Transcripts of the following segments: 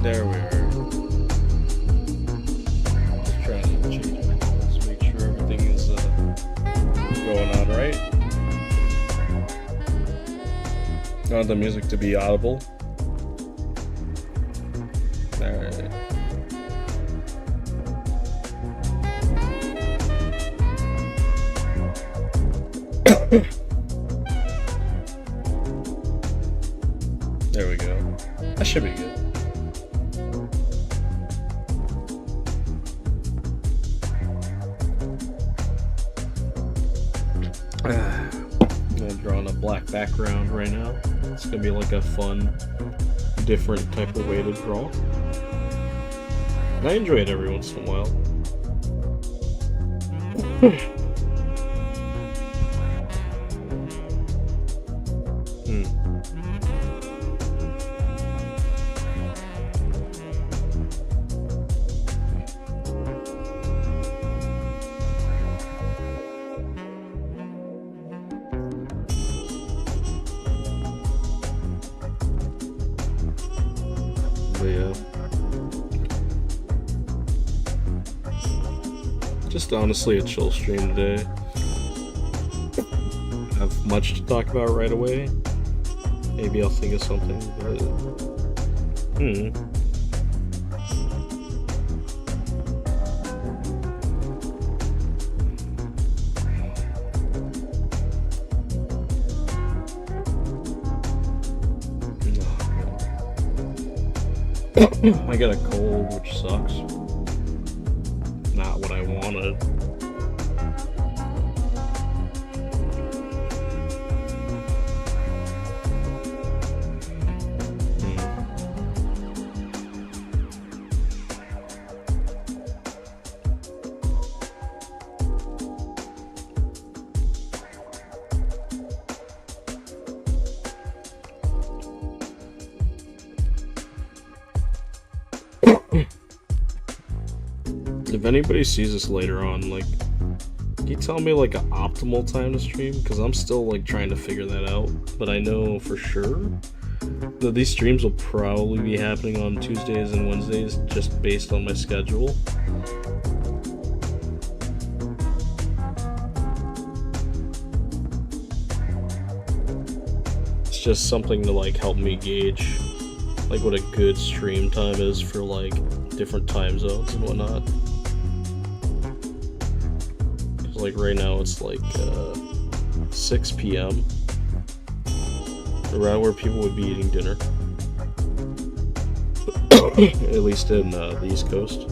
There we are. Just trying to change my levels, make sure everything is going on right. I want the music to be audible. Alright. There we go. That should be good. I'm drawing a black background right now. It's gonna be like a fun, different type of way to draw. And I enjoy it every once in a while. But yeah. Just honestly a chill stream today. I have much to talk about right away. Maybe I'll think of something, but I got a cold, which sucks. Not what I wanted. If anybody sees this later on, like, can you tell me like an optimal time to stream? Because I'm still like trying to figure that out. But I know for sure that these streams will probably be happening on Tuesdays and Wednesdays just based on my schedule. It's just something to like help me gauge like what a good stream time is for like different time zones and whatnot. Like right now it's like 6 p.m. around where people would be eating dinner. At least in the East Coast,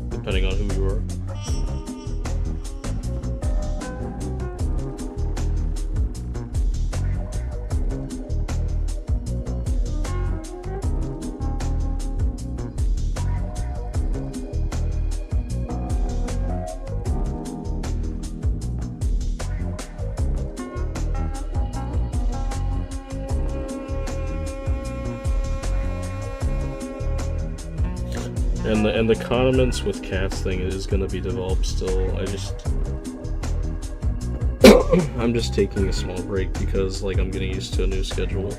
depending on who you are. And the condiments with cats thing is gonna be developed still. I'm just taking a small break because like I'm getting used to a new schedule.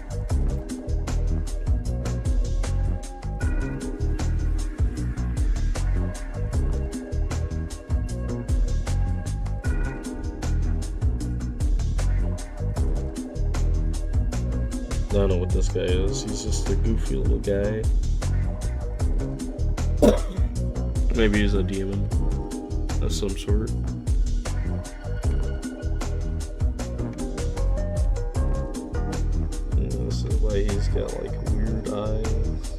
I don't know what this guy is. He's just a goofy little guy. Maybe he's a demon of some sort. why he's got like weird eyes.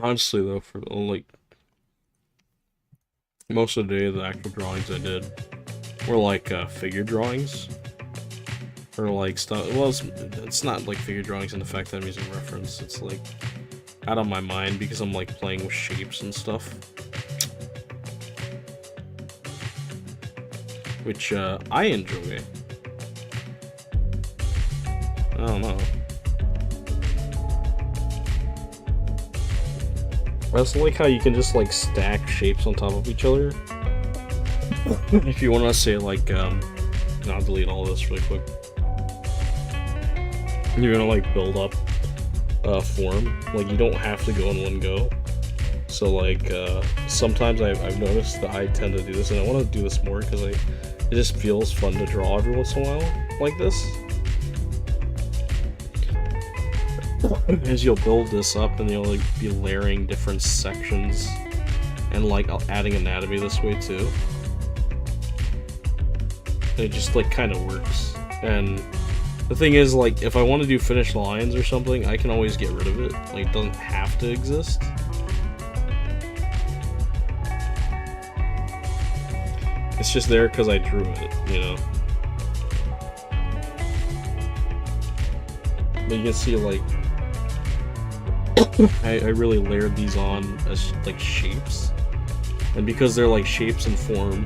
Honestly though, for like most of the day, the actual drawings I did were like figure drawings. Or like stuff. Well, it's not like figure drawings in the fact that I'm using reference. It's like out of my mind because I'm like playing with shapes and stuff. Which I enjoy. I don't know. I also like how you can just like stack shapes on top of each other. If you want to say like, I'll delete all this really quick. You're gonna like build up a form. Like you don't have to go in one go. So like sometimes I've noticed that I tend to do this, and I want to do this more because it just feels fun to draw every once in a while like this. As you'll build this up, and you'll like be layering different sections, and like adding anatomy this way too. It just like kind of works. And the thing is, like, if I want to do finished lines or something, I can always get rid of it. Like, it doesn't have to exist. It's just there because I drew it, you know. But you can see, like, I really layered these on as, like, shapes. And because they're, like, shapes and form,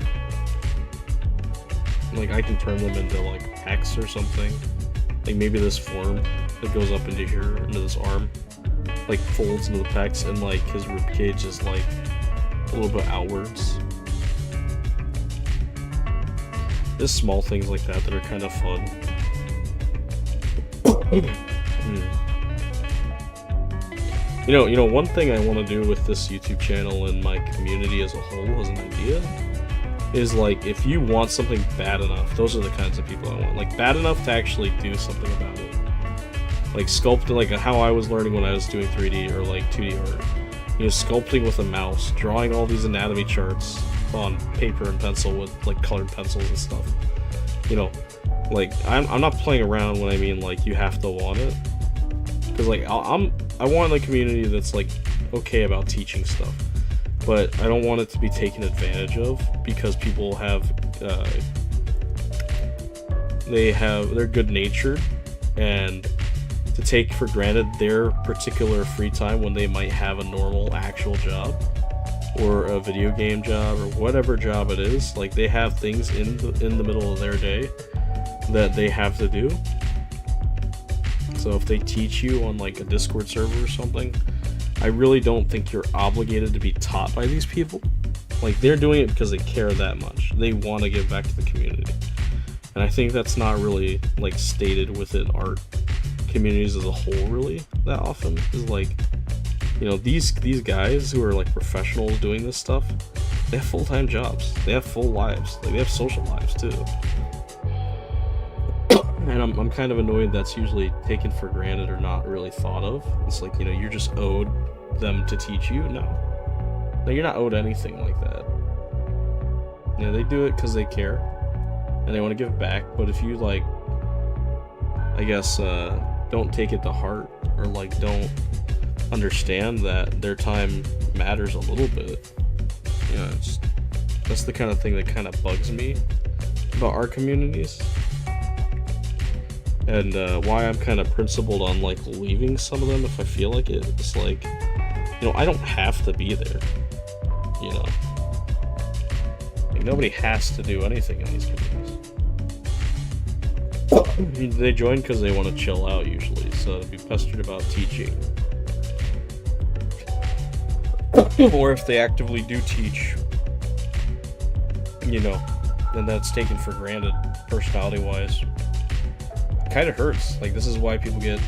like, I can turn them into, like, X or something. Like, maybe this form that goes up into here, into this arm, like, folds into the pecs, and, like, his ribcage is, like, a little bit outwards. Just small things like that are kind of fun. You know, one thing I want to do with this YouTube channel and my community as a whole as an idea is, like, if you want something bad enough, those are the kinds of people I want. Like, bad enough to actually do something about it. Like, sculpting, like, how I was learning when I was doing 3D or, like, 2D art. You know, sculpting with a mouse, drawing all these anatomy charts on paper and pencil with, like, colored pencils and stuff. You know, like, I'm not playing around when I mean, like, you have to want it. Because, like, I want a community that's, like, okay about teaching stuff. But I don't want it to be taken advantage of because people have, they're good-natured, and to take for granted their particular free time when they might have a normal actual job or a video game job or whatever job it is. Like, they have things in the middle of their day that they have to do. So if they teach you on, like, a Discord server or something, I really don't think you're obligated to be taught by these people. Like, they're doing it because they care that much. They want to give back to the community. And I think that's not really, like, stated within art communities as a whole, really, that often. Is like, you know, these guys who are, like, professionals doing this stuff, they have full-time jobs. They have full lives. Like, they have social lives, too. And I'm kind of annoyed that's usually taken for granted or not really thought of. It's like, you know, you're just owed them to teach you. No, you're not owed anything like that. You know, they do it because they care and they want to give back. But if you, like, I guess, don't take it to heart, or, like, don't understand that their time matters a little bit, you know, that's the kind of thing that kind of bugs me about our communities. And why I'm kind of principled on, like, leaving some of them if I feel like it. It's like, you know, I don't have to be there, you know. Like, nobody has to do anything in these communities. They join because they want to chill out, usually, so to be pestered about teaching. Or if they actively do teach, you know, then that's taken for granted, personality-wise. Kind of hurts. Like, this is why people get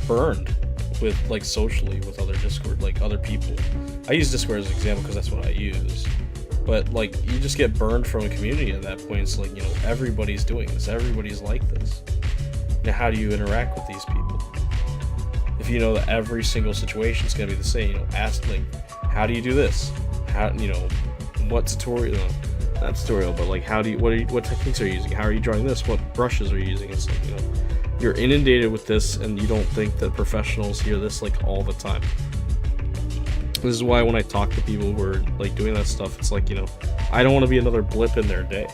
burned with, like, socially with other Discord, like, other people. I use Discord as an example because that's what I use, but, like, you just get burned from a community at that point. It's like, you know, everybody's doing this, everybody's like this, Now, how do you interact with these people? If you know that every single situation is going to be the same, ask, like, how do you do this? How, what tutorial? Not tutorial, but like, what techniques are you using? How are you drawing this? What brushes are you using? It's like, you're inundated with this, and you don't think that professionals hear this like all the time. This is why when I talk to people who are like doing that stuff, it's like, I don't want to be another blip in their day,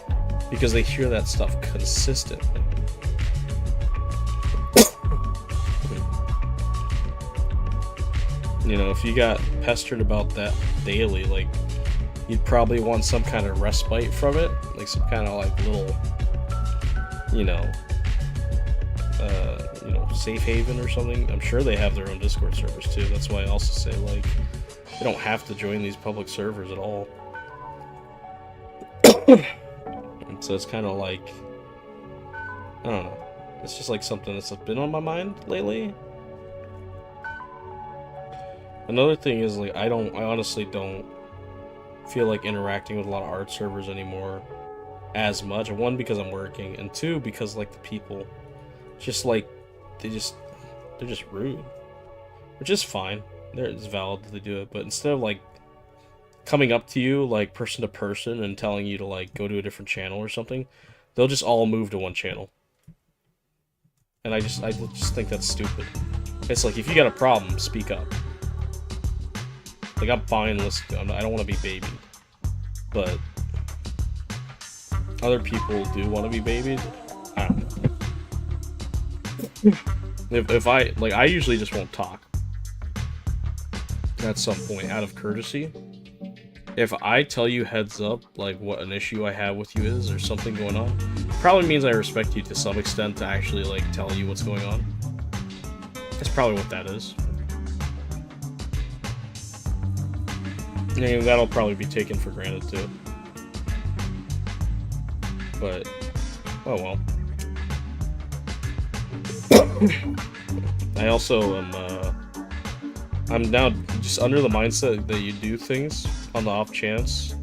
because they hear that stuff consistently. If you got pestered about that daily, like, you'd probably want some kind of respite from it, like some kind of like little, safe haven or something. I'm sure they have their own Discord servers too. That's why I also say, like, you don't have to join these public servers at all. And so it's kind of like, I don't know. It's just like something that's been on my mind lately. Another thing is, like, I honestly don't feel like interacting with a lot of art servers anymore as much. One, because I'm working, and two, because like the people just like they're just rude, which is fine. It's valid that they do it, but instead of like coming up to you like person to person and telling you to like go to a different channel or something, they'll just all move to one channel. And I just think that's stupid. It's like, if you got a problem, speak up. Like, I'm fine listening. I don't want to be babied, but other people do want to be babied. I don't know. If I usually just won't talk at some point out of courtesy. If I tell you heads up, like, what an issue I have with you is, or something going on, probably means I respect you to some extent to actually, like, tell you what's going on. That's probably what that is. And that'll probably be taken for granted too. But, oh well. I also am, I'm now just under the mindset that you do things on the off chance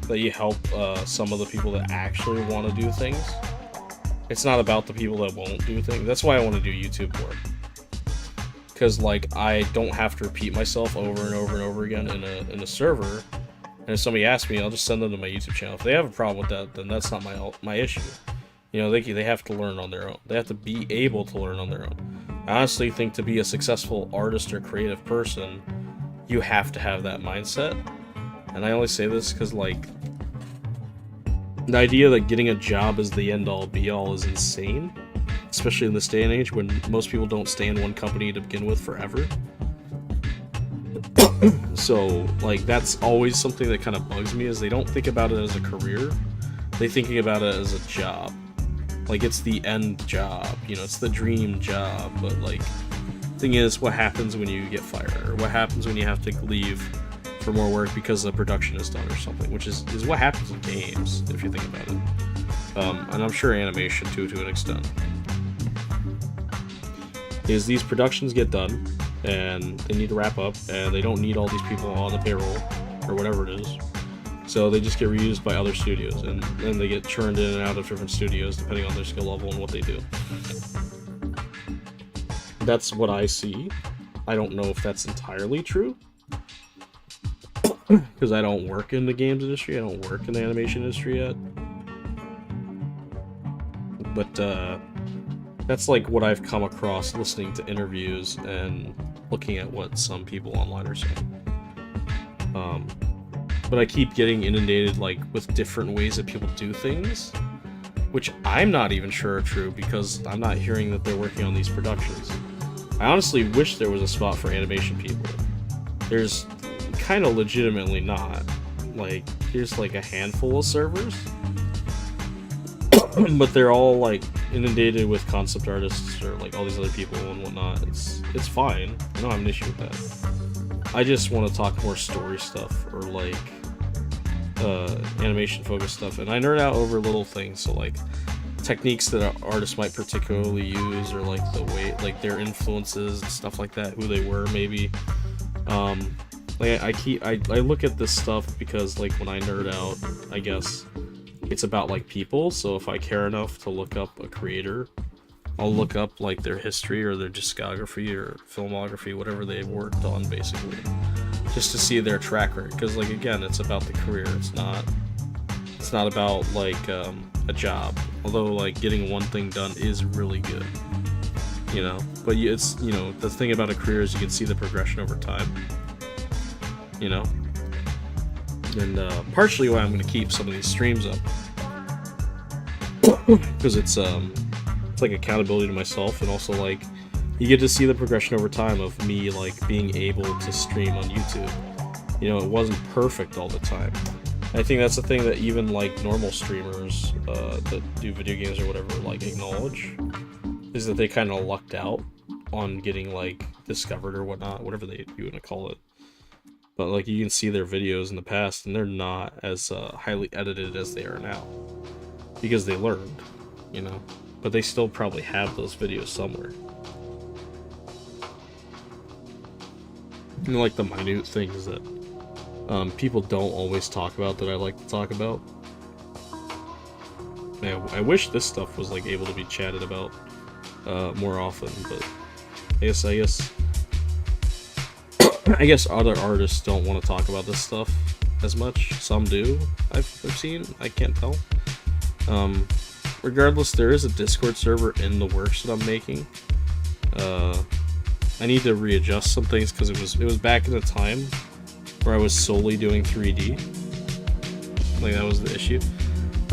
that you help some of the people that actually want to do things. It's not about the people that won't do things. That's why I want to do YouTube more. Because, like, I don't have to repeat myself over and over and over again in a server. And if somebody asks me, I'll just send them to my YouTube channel. If they have a problem with that, then that's not my issue. They have to learn on their own. They have to be able to learn on their own. I honestly think to be a successful artist or creative person, you have to have that mindset. And I only say this because, like, the idea that getting a job is the end-all be-all is insane. Especially in this day and age when most people don't stay in one company to begin with forever. So, like, that's always something that kind of bugs me, is they don't think about it as a career. They're thinking about it as a job. Like, it's the end job, it's the dream job. But, like, thing is, what happens when you get fired? Or what happens when you have to leave for more work because the production is done or something? Which is what happens in games, if you think about it. And I'm sure animation, too, to an extent. Is these productions get done, and they need to wrap up, and they don't need all these people on the payroll, or whatever it is. So they just get reused by other studios, and then they get churned in and out of different studios, depending on their skill level and what they do. That's what I see. I don't know if that's entirely true, because I don't work in the games industry, I don't work in the animation industry yet. But, that's like what I've come across listening to interviews and looking at what some people online are saying. But I keep getting inundated like with different ways that people do things, which I'm not even sure are true because I'm not hearing that they're working on these productions. I honestly wish there was a spot for animation people. There's kind of legitimately not. Like, there's like a handful of servers. But they're all like inundated with concept artists or like all these other people and whatnot. It's fine. I don't have an issue with that. I just want to talk more story stuff or like animation focused stuff, and I nerd out over little things. So like techniques that artists might particularly use, or like the way, like their influences and stuff like that, who they were maybe. Like I look at this stuff because like when I nerd out, I guess it's about like people. So if I care enough to look up a creator I'll look up like their history or their discography or filmography, whatever they've worked on, basically, just to see their track record. Because, like, again, it's about the career. It's not about like a job. Although, like, getting one thing done is really good, you know. But it's, you know, the thing about a career is you can see the progression over time, you know. And partially why I'm going to keep some of these streams up, because it's like accountability to myself, and also like you get to see the progression over time of me like being able to stream on YouTube. You know, it wasn't perfect all the time. I think that's the thing that even like normal streamers that do video games or whatever like acknowledge, is that they kind of lucked out on getting like discovered or whatnot, whatever you want to call it. But like you can see their videos in the past, and they're not as highly edited as they are now, because they learned, you know. But they still probably have those videos somewhere. You know, like the minute things that people don't always talk about that I like to talk about. Man, I wish this stuff was like able to be chatted about more often, but I guess other artists don't want to talk about this stuff as much. Some do. I've seen. I can't tell. Regardless, there is a Discord server in the works that I'm making. I need to readjust some things because it was back in a time where I was solely doing 3D. Like that was the issue,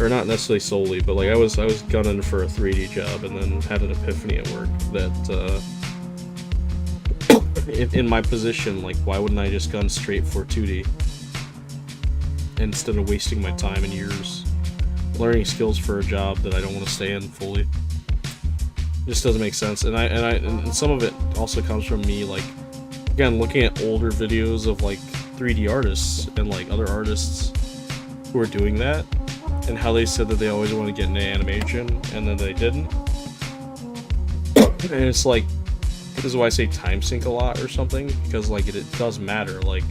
or not necessarily solely, but like I was gunning for a 3D job, and then had an epiphany at work that in my position, like why wouldn't I just gun straight for 2D instead of wasting my time and years learning skills for a job that I don't want to stay in fully. It just doesn't make sense. And some of it also comes from me, like, again, looking at older videos of like 3D artists and like other artists who are doing that, and how they said that they always want to get into animation and then they didn't. And it's like, this is why I say time sink a lot or something, because like it does matter. Like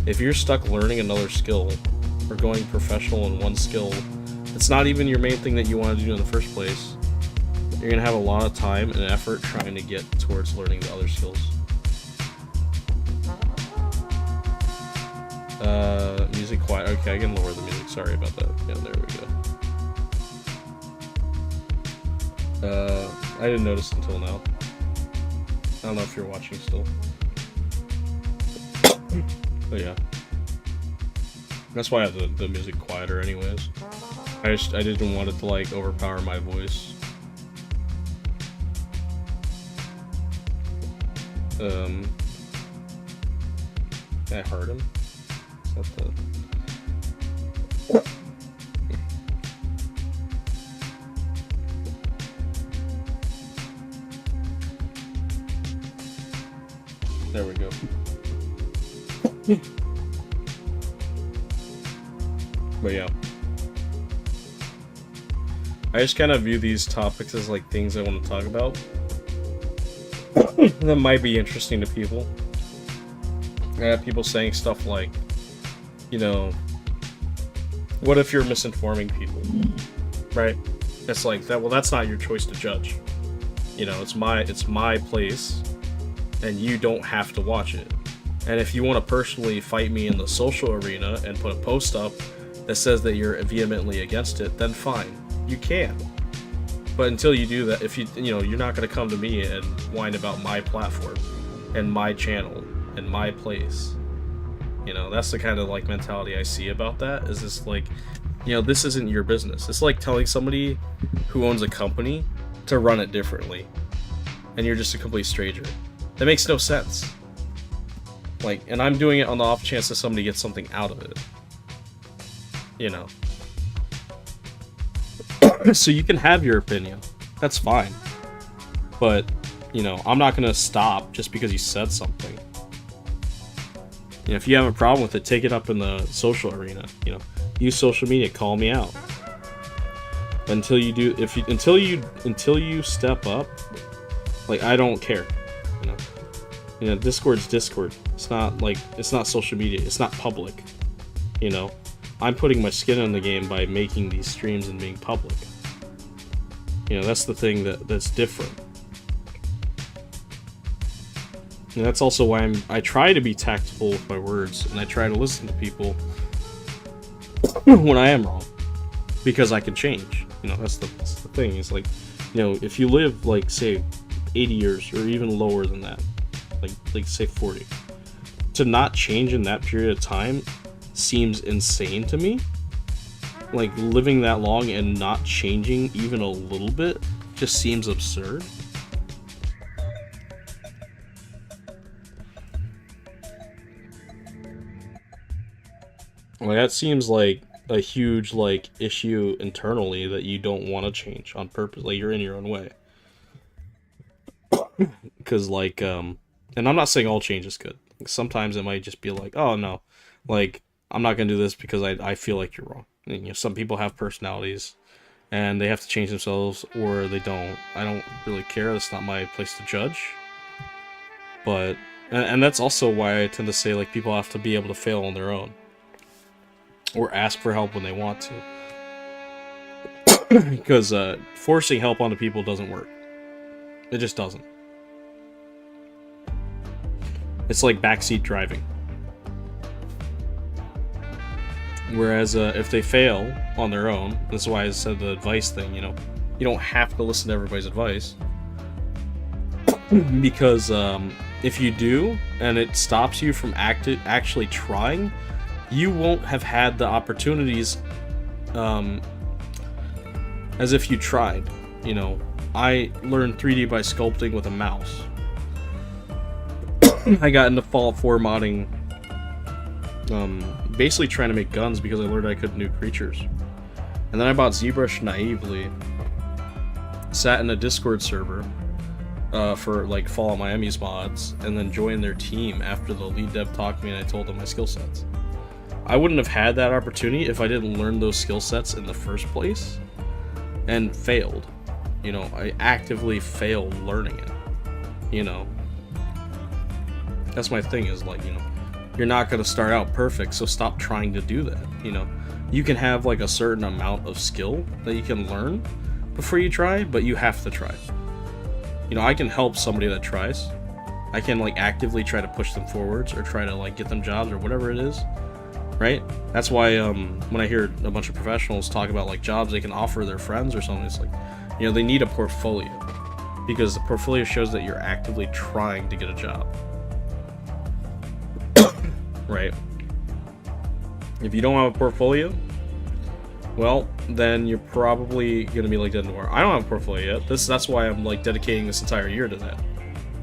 if you're stuck learning another skill or going professional in one skill, it's not even your main thing that you want to do in the first place, you're going to have a lot of time and effort trying to get towards learning the other skills. Music quiet. Okay, I can lower the music. Sorry about that. Yeah, there we go. I didn't notice until now. I don't know if you're watching still. But yeah. That's why I have the music quieter anyways. I didn't want it to like overpower my voice. I heard him. Is that the... There we go. But yeah. I just kind of view these topics as like things I want to talk about that might be interesting to people. I have people saying stuff like, you know, what if you're misinforming people, right? It's like that. Well, that's not your choice to judge. You know, it's my place, and you don't have to watch it. And if you want to personally fight me in the social arena and put a post up that says that you're vehemently against it, then fine, you can. But until you do that, if you know, you're not going to come to me and whine about my platform and my channel and my place. You know, that's the kind of like mentality I see about that. Is this like, you know, this isn't your business. It's like telling somebody who owns a company to run it differently, and you're just a complete stranger. That makes no sense. Like, and I'm doing it on the off chance that somebody gets something out of it. You know. So you can have your opinion. That's fine. But, you know, I'm not going to stop just because you said something. You know, if you have a problem with it, take it up in the social arena. You know, use social media, call me out. But until you do, until you step up, like, I don't care. You know, Discord's Discord. It's not like, it's not social media. It's not public. You know, I'm putting my skin in the game by making these streams and being public. You know, that's the thing that's different. And that's also why I try to be tactful with my words, and I try to listen to people when I am wrong, because I can change. You know, that's the thing. It's like, you know, if you live like say 80 years or even lower than that, like say 40, to not change in that period of time seems insane to me. Like, living that long and not changing even a little bit just seems absurd. Like, that seems like a huge, like, issue internally that you don't want to change on purpose. Like, you're in your own way. Because, like, and I'm not saying all change is good. Sometimes it might just be like, oh, no, like, I'm not going to do this because I feel like you're wrong. And, you know, some people have personalities, and they have to change themselves, or they don't. I don't really care. That's not my place to judge. But, and that's also why I tend to say, like, people have to be able to fail on their own. Or ask for help when they want to. Because forcing help onto people doesn't work. It just doesn't. It's like backseat driving. Whereas if they fail on their own, that's why I said the advice thing, you know, you don't have to listen to everybody's advice. Because if you do, and it stops you from actually trying, you won't have had the opportunities as if you tried. You know, I learned 3D by sculpting with a mouse. I got into Fallout 4 modding, basically trying to make guns because I learned I could nuke creatures. And then I bought ZBrush naively, sat in a Discord server for like Fallout Miami's mods, and then joined their team after the lead dev talked to me and I told them my skill sets. I wouldn't have had that opportunity if I didn't learn those skill sets in the first place and failed. You know, I actively failed learning it. You know, that's my thing, is like, you know, you're not going to start out perfect, so stop trying to do that. You know, you can have like a certain amount of skill that you can learn before you try, but you have to try. You know, I can help somebody that tries. I can like actively try to push them forwards or try to like get them jobs or whatever it is. Right? That's why when I hear a bunch of professionals talk about like jobs they can offer their friends or something, it's like, you know, they need a portfolio, because the portfolio shows that you're actively trying to get a job. Right? If you don't have a portfolio, well, then you're probably gonna be like dead in the water. I don't have a portfolio yet. That's why I'm like dedicating this entire year to that.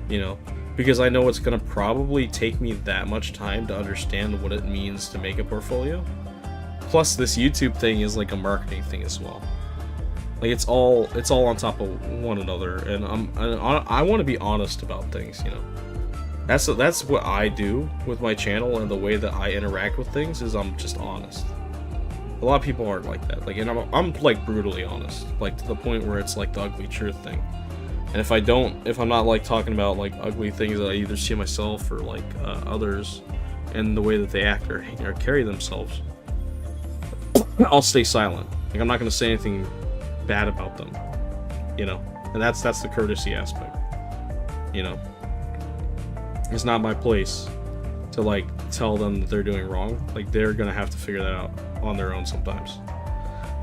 You know? Because I know it's going to probably take me that much time to understand what it means to make a portfolio. Plus, this YouTube thing is like a marketing thing as well. Like, it's all on top of one another, and I want to be honest about things, you know. That's what I do with my channel, and the way that I interact with things is I'm just honest. A lot of people aren't like that. Like, and I'm like brutally honest, like to the point where it's like the ugly truth thing. And if I'm not like talking about like ugly things that I either see myself or like others and the way that they act or carry themselves, I'll stay silent. Like, I'm not going to say anything bad about them, you know. And that's the courtesy aspect, you know. It's not my place to like tell them that they're doing wrong. Like, they're going to have to figure that out on their own sometimes,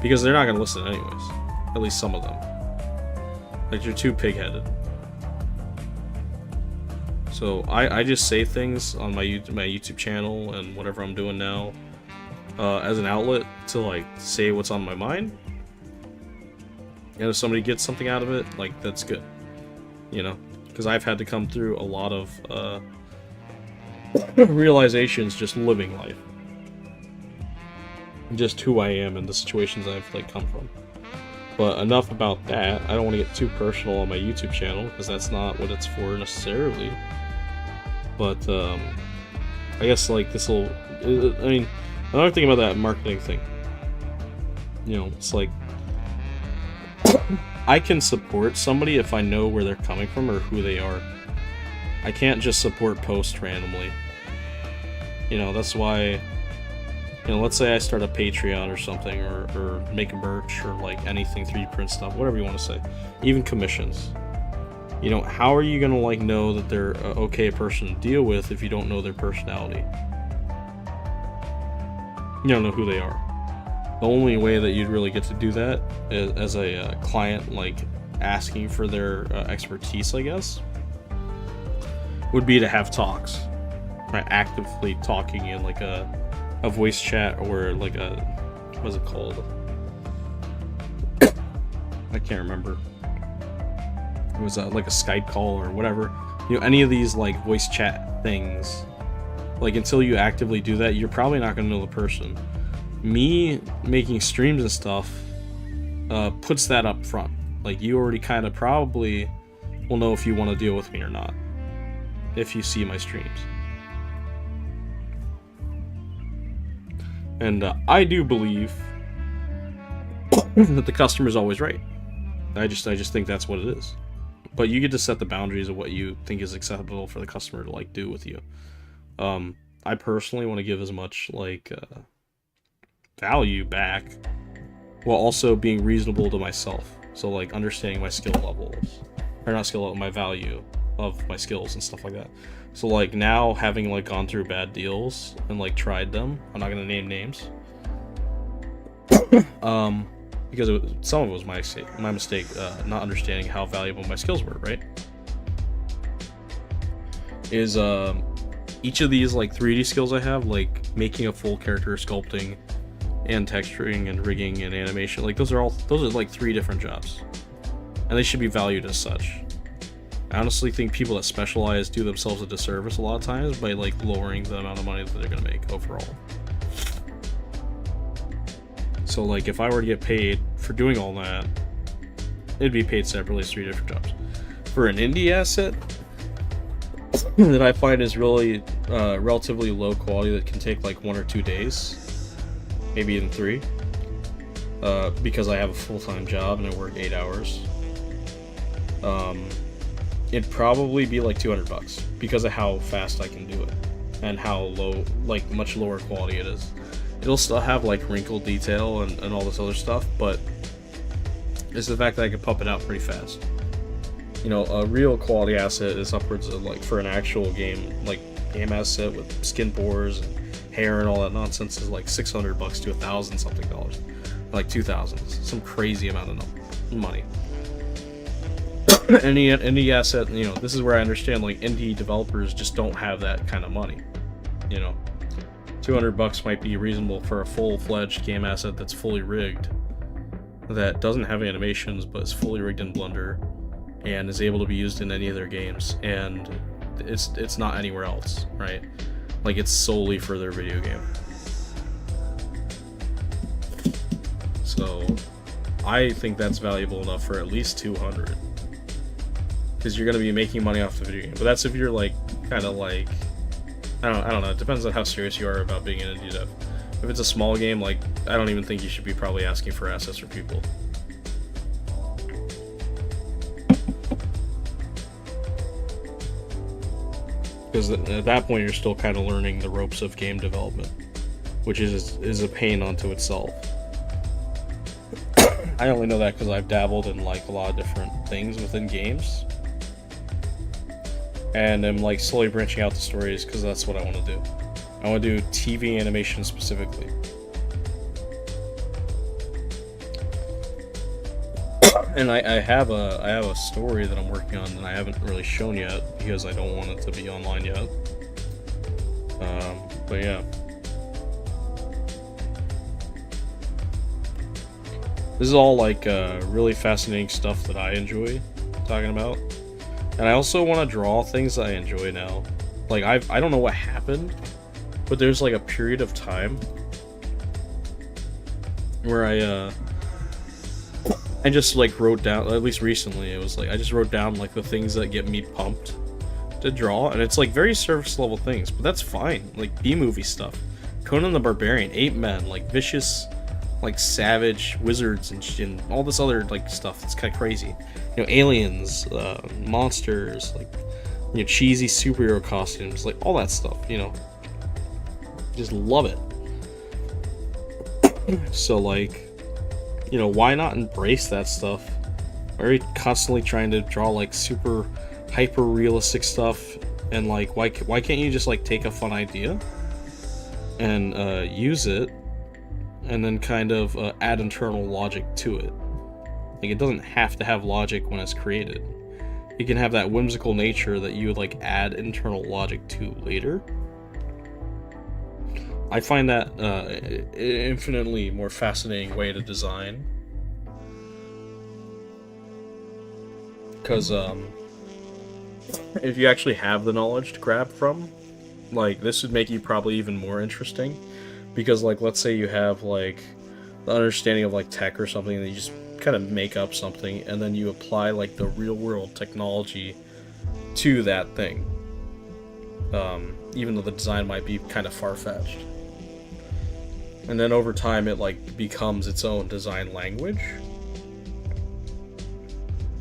because they're not going to listen anyways. At least some of them. Like, you're too pig-headed. So I just say things on my YouTube channel and whatever I'm doing now as an outlet to like say what's on my mind. And if somebody gets something out of it, like, that's good. You know? Because I've had to come through a lot of realizations just living life. Just who I am and the situations I've like come from. But enough about that. I don't want to get too personal on my YouTube channel, because that's not what it's for necessarily. But I guess like this will. I mean, another thing about that marketing thing. You know, it's like I can support somebody if I know where they're coming from or who they are. I can't just support posts randomly. You know, that's why You know, let's say I start a Patreon or something, or make a merch, or like anything 3D print stuff, whatever you want to say, even commissions. You know, how are you gonna like know that they're an okay person to deal with if you don't know their personality? You don't know who they are. The only way that you'd really get to do that is, as a client, like asking for their expertise, I guess, would be to have talks, right? Actively talking in like a voice chat, or like a, what's it called? I can't remember. It was like a Skype call or whatever. You know, any of these like voice chat things. Like, until you actively do that, you're probably not gonna know the person. Me making streams and stuff puts that up front. Like, you already kind of probably will know if you want to deal with me or not, if you see my streams. And I do believe that the customer's always right. I just think that's what it is. But you get to set the boundaries of what you think is acceptable for the customer to like do with you. I personally want to give as much like value back, while also being reasonable to myself. So like understanding my skill levels, or not skill level, my value of my skills and stuff like that. So like now, having like gone through bad deals and like tried them, I'm not gonna name names, because some of it was my mistake, not understanding how valuable my skills were. Right? Is each of these like 3D skills I have, like making a full character, sculpting, and texturing, and rigging, and animation, like those are like 3 different jobs, and they should be valued as such. I honestly think people that specialize do themselves a disservice a lot of times by like lowering the amount of money that they're gonna make overall. So like, if I were to get paid for doing all that, it'd be paid separately as 3 different jobs. For an indie asset that I find is really relatively low quality, that can take like 1 or 2 days, maybe even 3, because I have a full-time job and I work 8 hours, it'd probably be like $200 because of how fast I can do it and how low, like much lower quality it is. It'll still have like wrinkle detail and all this other stuff, but it's the fact that I can pump it out pretty fast. You know, a real quality asset is upwards of, like, for an actual game, like game asset with skin pores and hair and all that nonsense, is like $600 to $1,000 something dollars, like 2,000, some crazy amount of money. Any asset, you know, this is where I understand like indie developers just don't have that kind of money. You know, $200 might be reasonable for a full-fledged game asset that's fully rigged, that doesn't have animations but is fully rigged in Blender and is able to be used in any of their games, and it's not anywhere else, right? Like, it's solely for their video game. So I think that's valuable enough for at least 200, because you're going to be making money off the video game. But that's if you're like kind of like, I don't know, it depends on how serious you are about being an indie dev. If it's a small game, like, I don't even think you should be probably asking for assets for people. Because at that point you're still kind of learning the ropes of game development, which is a pain unto itself. I only know that because I've dabbled in like a lot of different things within games, and I'm like slowly branching out the stories because that's what I want to do. I want to do TV animation specifically. And I have a story that I'm working on that I haven't really shown yet because I don't want it to be online yet. But yeah. This is all like really fascinating stuff that I enjoy talking about. And I also want to draw things that I enjoy now. Like, I don't know what happened, but there's like a period of time where I just like wrote down, at least recently, it was like I just wrote down like the things that get me pumped to draw, and it's like very surface level things, but that's fine. Like B-movie stuff, Conan the Barbarian, ape men, like vicious, like savage wizards and all this other like stuff that's kind of crazy. You know, aliens, monsters, like, you know, cheesy superhero costumes, like all that stuff. You know, just love it. So like, you know, why not embrace that stuff? Why are you constantly trying to draw like super hyper realistic stuff? And like, why can't you just like take a fun idea and use it, and then kind of add internal logic to it? Like, it doesn't have to have logic when it's created. You can have that whimsical nature that you would like add internal logic to later. I find that infinitely more fascinating way to design, because if you actually have the knowledge to grab from, like, this would make you probably even more interesting, because like, let's say you have like the understanding of like tech or something, and you just kind of make up something, and then you apply like the real world technology to that thing, even though the design might be kind of far-fetched. And then over time it like becomes its own design language.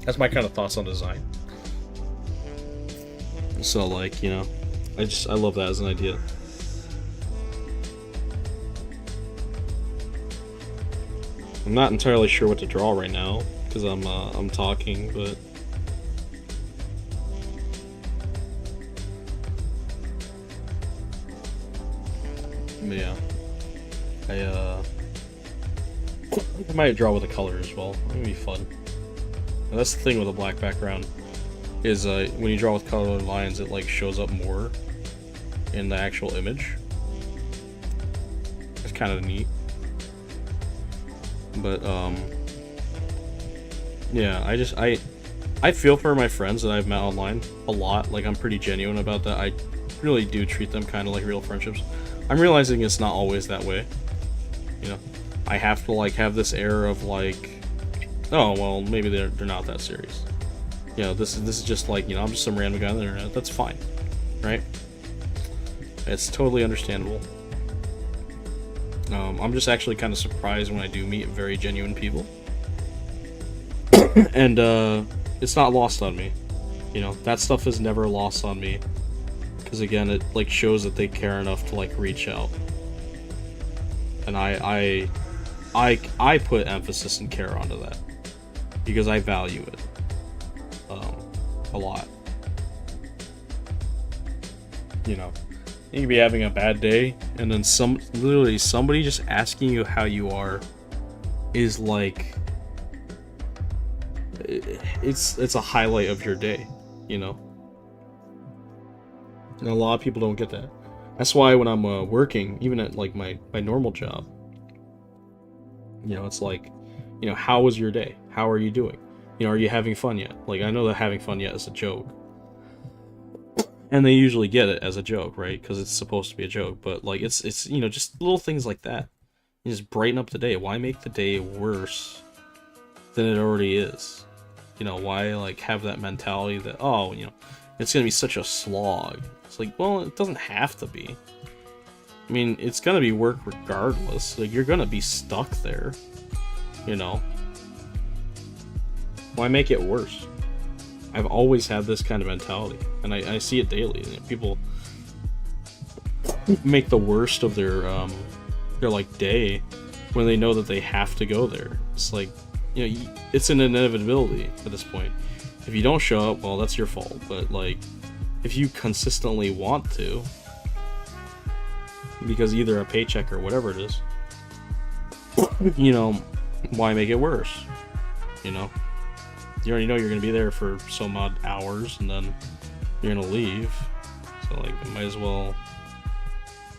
That's my kind of thoughts on design. So like, you know, I love that as an idea. I'm not entirely sure what to draw right now because I'm talking, but yeah. I might draw with a color as well. It would be fun. And that's the thing with a black background, is when you draw with colored lines, it like shows up more in the actual image. It's kind of neat. But yeah, I feel for my friends that I've met online a lot. Like, I'm pretty genuine about that. I really do treat them kind of like real friendships. I'm realizing it's not always that way. You know, I have to like have this air of like, oh well, maybe they're not that serious. You know, this is just like, you know, I'm just some random guy on the internet. That's fine, right? It's totally understandable. I'm just actually kind of surprised when I do meet very genuine people, and it's not lost on me. You know, that stuff is never lost on me, because again, it like shows that they care enough to like reach out. And I put emphasis and care onto that because I value it a lot. You know, you can be having a bad day, and then literally somebody just asking you how you are is like, it's a highlight of your day, you know. And a lot of people don't get that. That's why when I'm working, even at like my normal job, you know, it's like, you know, how was your day? How are you doing? You know, are you having fun yet? Like, I know that having fun yet is a joke, and they usually get it as a joke, right? Because it's supposed to be a joke. But like, it's you know, just little things like that. You just brighten up the day. Why make the day worse than it already is? You know, why like have that mentality that, oh, you know, it's gonna be such a slog. It's like, well, it doesn't have to be. I mean, it's gonna be work regardless. Like, you're gonna be stuck there, you know. Why make it worse? I've always had this kind of mentality, and I see it daily. You know, people make the worst of their like day when they know that they have to go there. It's like, you know, it's an inevitability at this point. If you don't show up, well, that's your fault. But like, if you consistently want to, because either a paycheck or whatever it is, you know, why make it worse? You know, you already know you're gonna be there for some odd hours, and then you're gonna leave. So like, you might as well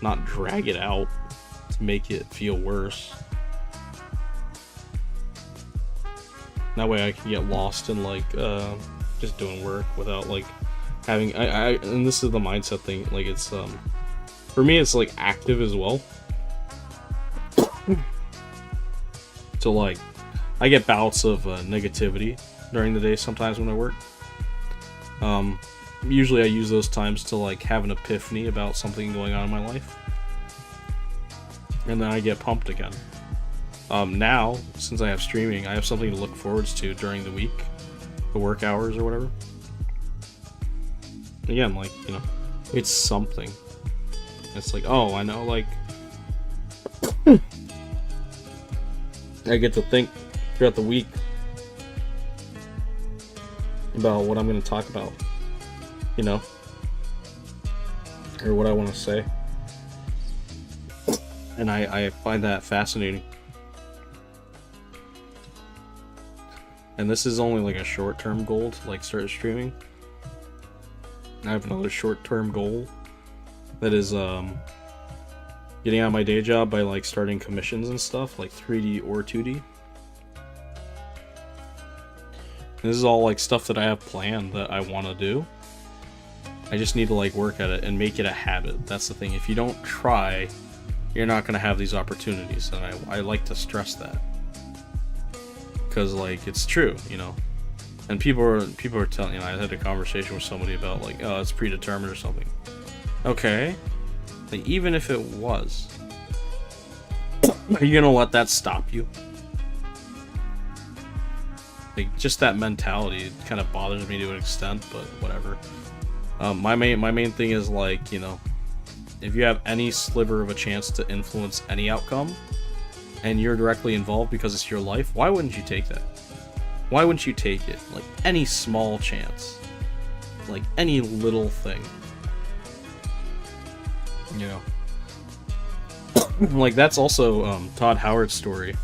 not drag it out to make it feel worse. That way I can get lost in like just doing work without like having and this is the mindset thing. Like, it's for me, it's like active as well. So like, I get bouts of negativity during the day sometimes when I work. Usually I use those times to like have an epiphany about something going on in my life, and then I get pumped again. Now, since I have streaming, I have something to look forward to during the week, the work hours or whatever. Again, like, you know, it's something. It's like, oh, I know, like, I get to think throughout the week about what I'm going to talk about, you know, or what I want to say. And I find that fascinating. And this is only like a short-term goal to like start streaming. I have another short-term goal that is getting out of my day job by like starting commissions and stuff, like 3D or 2D. This is all like stuff that I have planned that I want to do. I just need to like work at it and make it a habit. That's the thing. If you don't try, you're not going to have these opportunities, and I like to stress that. Because like it's true, you know. And people are telling, you know, I had a conversation with somebody about like, oh, it's predetermined or something. Okay. Like, even if it was, are you gonna let that stop you? Like, just that mentality kind of bothers me to an extent, but whatever. My main thing is like, you know, if you have any sliver of a chance to influence any outcome, and you're directly involved because it's your life, why wouldn't you take that? Why wouldn't you take it? Like, any small chance. Like, any little thing. You know? Like, that's also Todd Howard's story,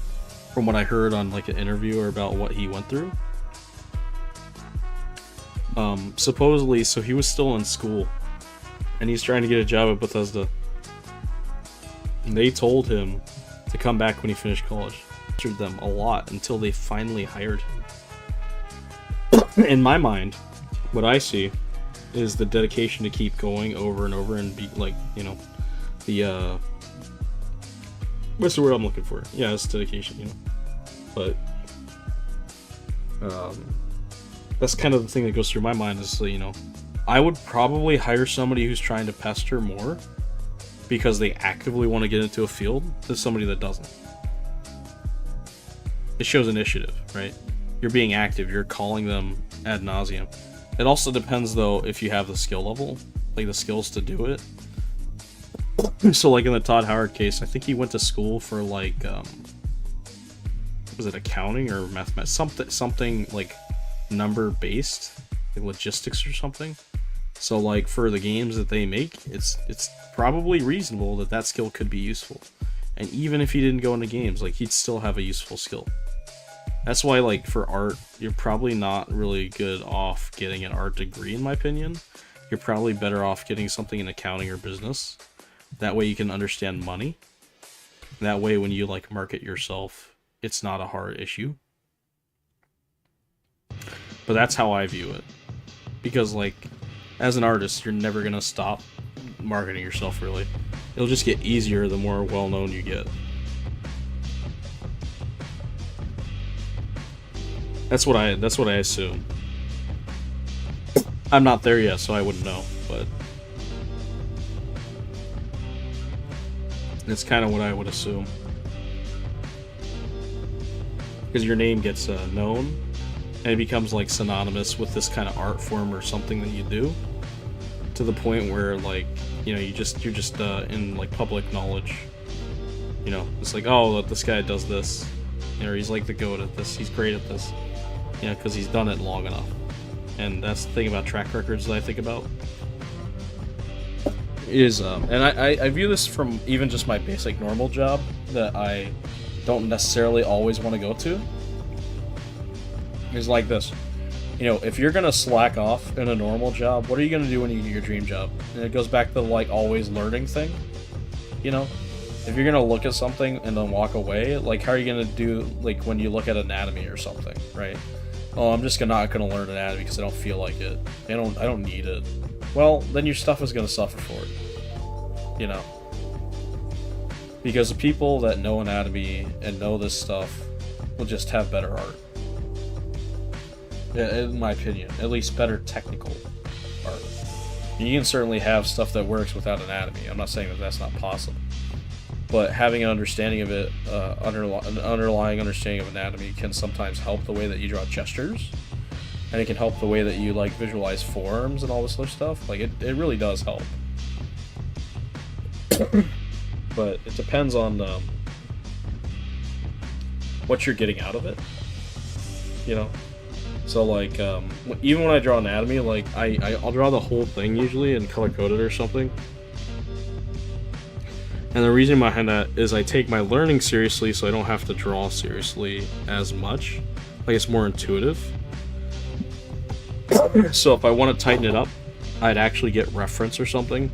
from what I heard on, like, an interview or about what he went through. Supposedly, so he was still in school, and he's trying to get a job at Bethesda. And they told him to come back when he finished college. Lectured them a lot until they finally hired him. In my mind, what I see is the dedication to keep going over and over and be like, you know, the what's the word I'm looking for? Yeah, it's dedication, you know. But that's kind of the thing that goes through my mind is, you know, I would probably hire somebody who's trying to pester more because they actively want to get into a field than somebody that doesn't. It shows initiative, right? You're being active, you're calling them ad nauseum. It also depends, though, if you have the skill level, like the skills to do it. So, like in the Todd Howard case, I think he went to school for like, was it accounting or mathematics? Something like number-based, like logistics or something. So, like, for the games that they make, it's probably reasonable that that skill could be useful. And even if he didn't go into games, like, he'd still have a useful skill. That's why, like, for art, you're probably not really good off getting an art degree, in my opinion. You're probably better off getting something in accounting or business. That way you can understand money. That way when you, like, market yourself, it's not a hard issue. But that's how I view it. Because, like, as an artist, you're never gonna stop marketing yourself, really. It'll just get easier the more well-known you get. That's what I assume. I'm not there yet, so I wouldn't know, but it's kind of what I would assume. Because your name gets known, and it becomes like synonymous with this kind of art form or something that you do, to the point where, like, you know, you're just in like public knowledge. You know, it's like, oh, this guy does this, you know, he's like the goat at this, he's great at this. You know, because he's done it long enough. And that's the thing about track records that I think about. Is and I view this from even just my basic normal job that I don't necessarily always want to go to. Is like this. You know, if you're gonna slack off in a normal job, what are you gonna do when you get your dream job? And it goes back to the, like, always learning thing. You know? If you're gonna look at something and then walk away, like, how are you gonna do, like, when you look at anatomy or something, right? Oh, I'm just not gonna learn anatomy because I don't feel like it. I don't need it. Well, then your stuff is gonna suffer for it. You know? Because the people that know anatomy and know this stuff will just have better art. Yeah, in my opinion. At least better technical art. You can certainly have stuff that works without anatomy. I'm not saying that that's not possible. But having an understanding of it, an underlying understanding of anatomy can sometimes help the way that you draw gestures. And it can help the way that you, like, visualize forms and all this other stuff. Like, it really does help. But it depends on what you're getting out of it. You know? So like, even when I draw anatomy, like I'll draw the whole thing usually and color code it or something. And the reason behind that is I take my learning seriously, so I don't have to draw seriously as much. Like, it's more intuitive. So if I want to tighten it up, I'd actually get reference or something,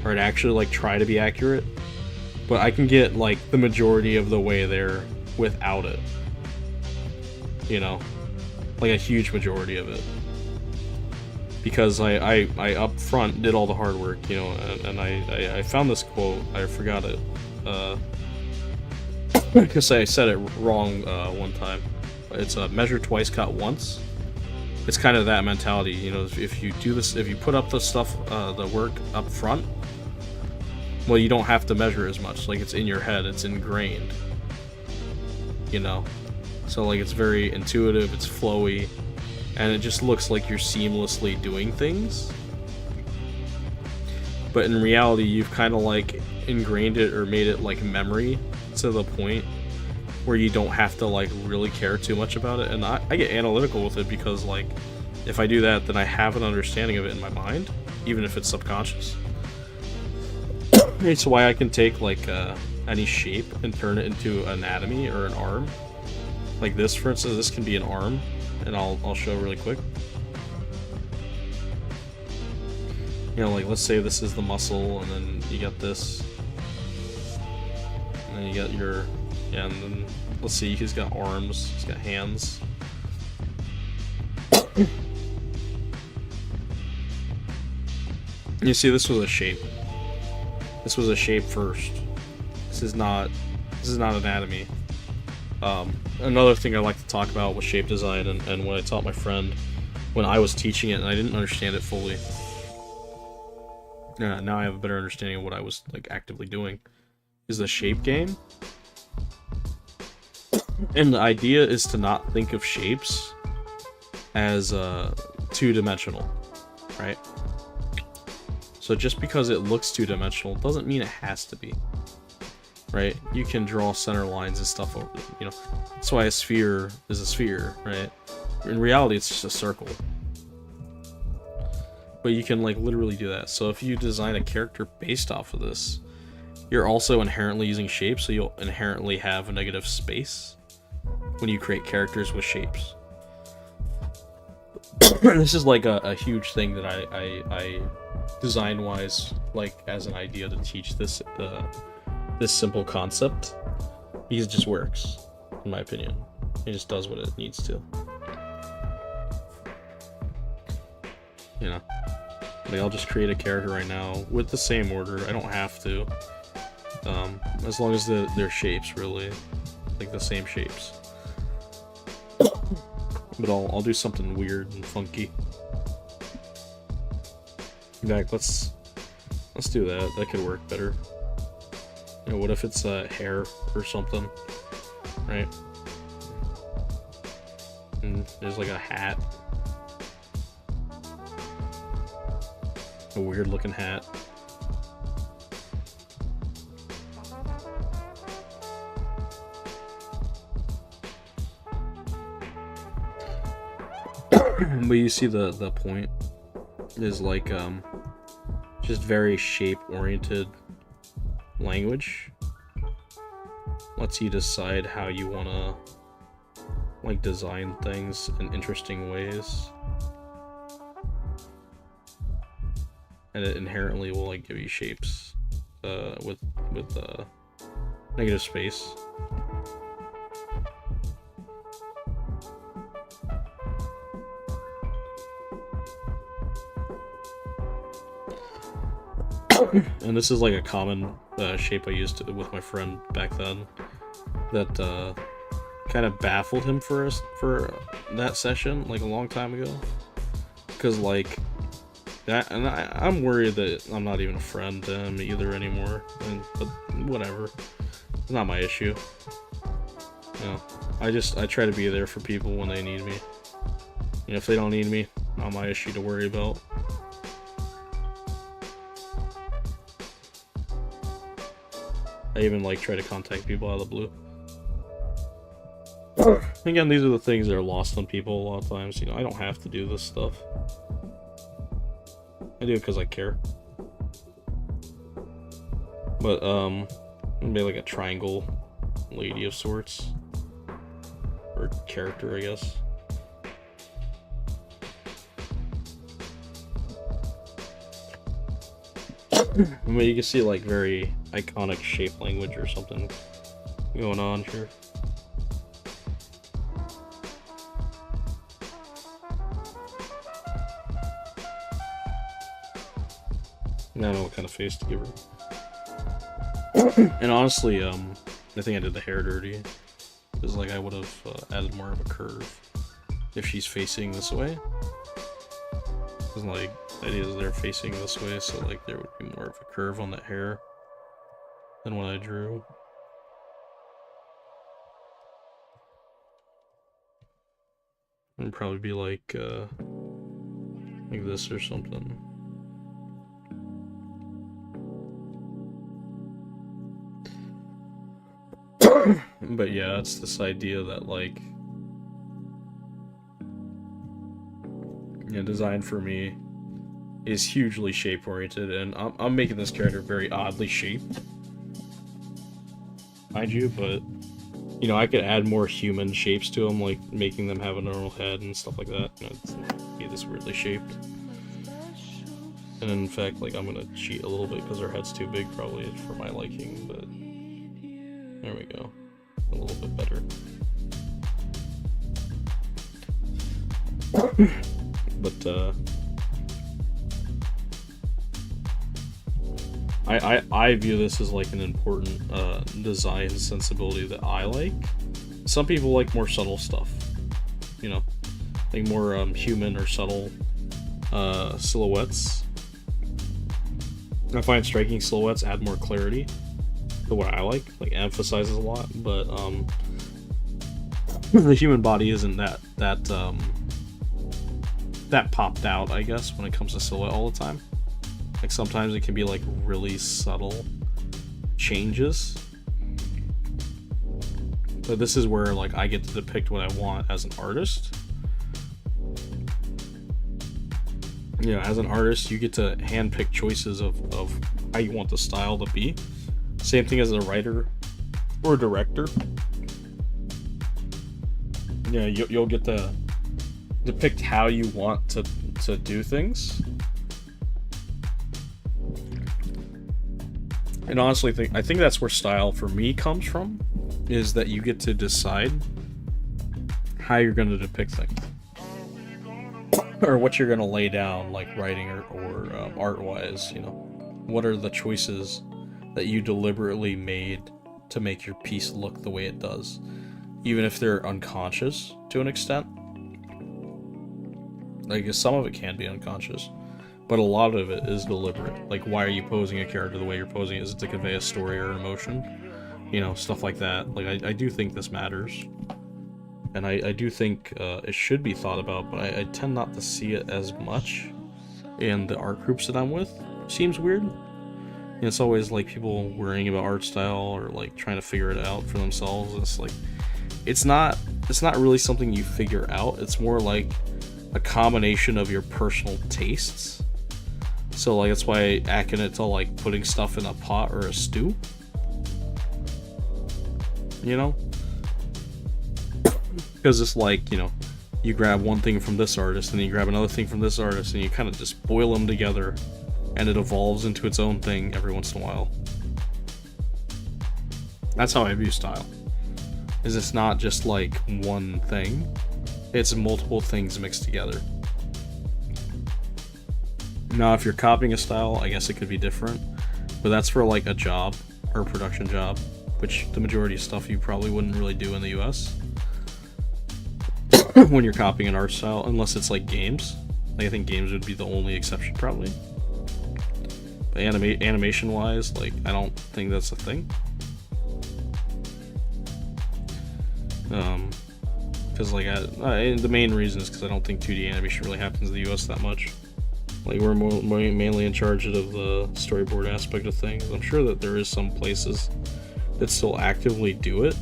or I'd actually like try to be accurate. But I can get like the majority of the way there without it. You know, like a huge majority of it. Because I up front did all the hard work, you know, and I found this quote, I forgot it, because I said it wrong one time. It's measure twice, cut once. It's kind of that mentality, you know, if you do this, if you put up the stuff, the work up front, well, you don't have to measure as much, like it's in your head, it's ingrained, you know, so like it's very intuitive, it's flowy, and it just looks like you're seamlessly doing things. But in reality, you've kind of like ingrained it or made it like memory to the point where you don't have to like really care too much about it. And I get analytical with it because like if I do that, then I have an understanding of it in my mind, even if it's subconscious. It's why I can take like any shape and turn it into anatomy or an arm. Like this, for instance, this can be an arm. And I'll show really quick. You know, like let's say this is the muscle, and then you got this, and then you got your, yeah, and then let's see, he's got arms, he's got hands. You see, this was a shape. This was a shape first. This is not anatomy. Another thing I like to talk about with shape design, and when I taught my friend when I was teaching it and I didn't understand it fully. Now I have a better understanding of what I was like actively doing, is the shape game. And the idea is to not think of shapes as two-dimensional, right? So just because it looks two-dimensional doesn't mean it has to be. Right? You can draw center lines and stuff over, you know. That's why a sphere is a sphere, right? In reality, it's just a circle. But you can, like, literally do that. So if you design a character based off of this, you're also inherently using shapes, so you'll inherently have a negative space when you create characters with shapes. This is, like, a huge thing that I design-wise, like, as an idea to teach this, this simple concept, because it just works, in my opinion. It just does what it needs to. You know, like I'll just create a character right now with the same order. I don't have to, as long as they're shapes, really, like the same shapes. But I'll do something weird and funky. In fact, let's do that. That could work better. You know, what if it's hair or something, right? And there's like a hat. A weird looking hat. But you see the point is like just very shape oriented language. Lets you decide how you want to like design things in interesting ways, and it inherently will like give you shapes with negative space. And this is like a common shape I used with my friend back then that kind of baffled him for that session like a long time ago, because like that, and I'm worried that I'm not even a friend to him either anymore, but whatever, it's not my issue. You know, I try to be there for people when they need me. You know, if they don't need me, not my issue to worry about. I even like try to contact people out of the blue. Again, these are the things that are lost on people a lot of times. You know, I don't have to do this stuff. I do it because I care. But, maybe like a triangle lady of sorts. Or character, I guess. I mean, you can see like very iconic shape language or something going on here. I don't know what kind of face to give her. And honestly, I think I did the hair dirty. Because like I would have added more of a curve if she's facing this way. Because like the idea is they're facing this way, so like there would be more of a curve on that hair than what I drew. It'd probably be like this or something. But yeah, it's this idea that like, yeah, design for me is hugely shape oriented, and I'm making this character very oddly shaped, mind you, but you know, I could add more human shapes to them, like making them have a normal head and stuff like that. You know, it's be this weirdly shaped. And in fact, like I'm gonna cheat a little bit because her head's too big probably for my liking, but there we go. A little bit better. But I view this as like an important design sensibility that I like. Some people like more subtle stuff, you know, like more human or subtle silhouettes. I find striking silhouettes add more clarity to what I like emphasizes a lot, but the human body isn't that popped out, I guess, when it comes to silhouette all the time. Like sometimes it can be like really subtle changes, but this is where like I get to depict what I want as an artist. You know, as an artist, you get to handpick choices of how you want the style to be. Same thing as a writer or a director. Yeah, you'll get to depict how you want to do things. And honestly, I think that's where style for me comes from, is that you get to decide how you're going to depict things. Or what you're going to lay down, like writing or art-wise, you know. What are the choices that you deliberately made to make your piece look the way it does, even if they're unconscious to an extent. Like some of it can be unconscious, but a lot of it is deliberate. Like, why are you posing a character the way you're posing? Is it to convey a story or an emotion? You know, stuff like that. Like, I do think this matters, and I do think it should be thought about, but I tend not to see it as much in the art groups that I'm with. Seems weird. And it's always like people worrying about art style or like trying to figure it out for themselves. It's like it's not really something you figure out. It's more like a combination of your personal tastes. So like that's why I akin it to like putting stuff in a pot or a stew. You know? Because it's like, you know, you grab one thing from this artist and then you grab another thing from this artist and you kind of just boil them together, and it evolves into its own thing every once in a while. That's how I view style. Is it's not just like one thing, it's multiple things mixed together. Now if you're copying a style, I guess it could be different, but that's for like a job or a production job, which the majority of stuff you probably wouldn't really do in the US when you're copying an art style, unless it's like games. Like, I think games would be the only exception probably. But animation wise, like, I don't think that's a thing. Because like the main reason is because I don't think 2D animation really happens in the US that much. Like, we're more mainly in charge of the storyboard aspect of things. I'm sure that there is some places that still actively do it.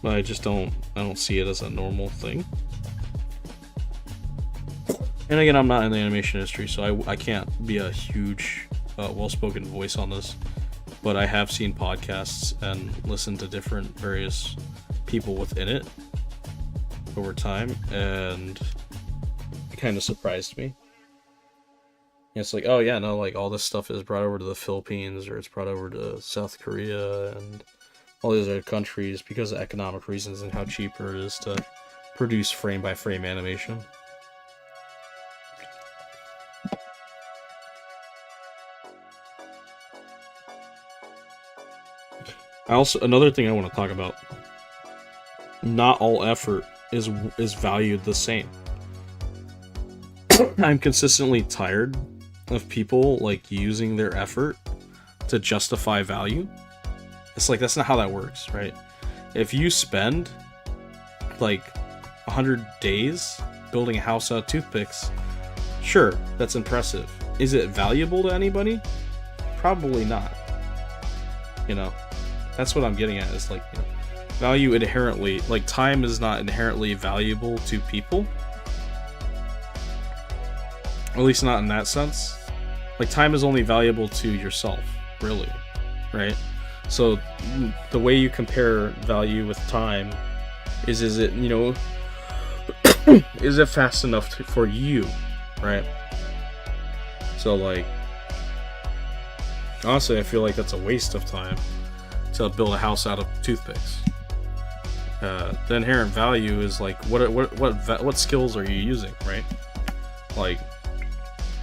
But I just don't see it as a normal thing. And again, I'm not in the animation industry, so I can't be a huge, well-spoken voice on this. But I have seen podcasts and listened to different various people within it over time, and it kind of surprised me. It's like, oh yeah, no, like all this stuff is brought over to the Philippines, or it's brought over to South Korea and all these other countries because of economic reasons and how cheaper it is to produce frame-by-frame animation. Another thing I want to talk about, not all effort is valued the same. I'm consistently tired of people like using their effort to justify value. It's like, that's not how that works, right? If you spend like 100 days building a house out of toothpicks, sure, that's impressive. Is it valuable to anybody? Probably not. You know, that's what I'm getting at, is like, you know, value inherently, like time is not inherently valuable to people. At least not in that sense. Like, time is only valuable to yourself, really, right? So the way you compare value with time is it, you know, is it fast enough for you, right? So like, honestly, I feel like that's a waste of time to build a house out of toothpicks. The inherent value is like, what skills are you using, right? Like,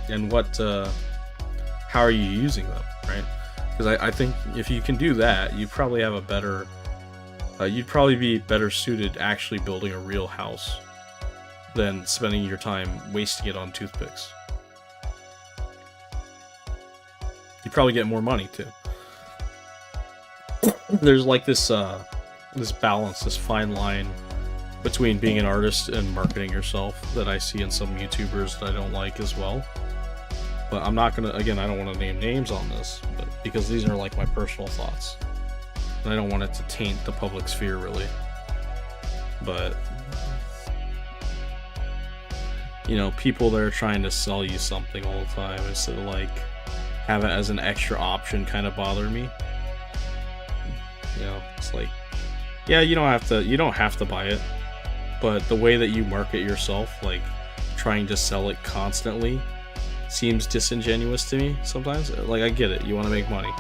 and how are you using them, right? Because I think if you can do that, you probably have a better, you'd probably be better suited actually building a real house than spending your time wasting it on toothpicks. You probably get more money too. There's like this balance, this fine line between being an artist and marketing yourself that I see in some YouTubers that I don't like as well. But I'm not gonna, again, I don't want to name names on this, but because these are like my personal thoughts, and I don't want it to taint the public sphere really. But you know, people that are trying to sell you something all the time instead of like have it as an extra option kind of bother me. You know, it's like, yeah, you don't have to buy it, but the way that you market yourself, like trying to sell it constantly, seems disingenuous to me sometimes. Like, I get it, you want to make money,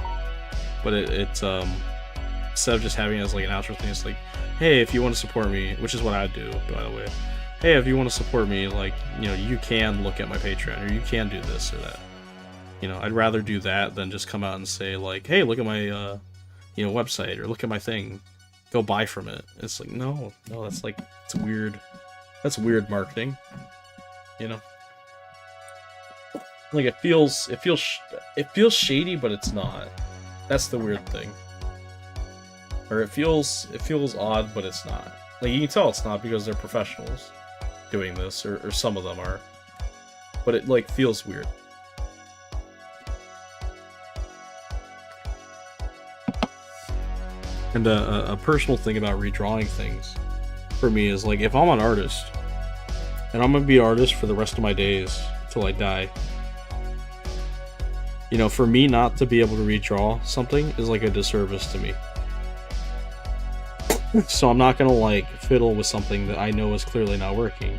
but it's instead of just having it as like an outro thing, it's like, hey, if you want to support me, which is what I do, by the way, hey, if you want to support me, like, you know, you can look at my Patreon, or you can do this or that. You know, I'd rather do that than just come out and say like, hey, look at my you know, website, or look at my thing, go buy from it. It's like, no, that's like, it's weird. That's weird marketing, you know. Like, it feels shady, but it's not. That's the weird thing. Or it feels odd, but it's not. Like, you can tell it's not because they're professionals doing this, or some of them are. But it like feels weird. And a personal thing about redrawing things for me is like, if I'm an artist and I'm gonna be an artist for the rest of my days till I die, you know, for me not to be able to redraw something is like a disservice to me. So I'm not gonna like fiddle with something that I know is clearly not working.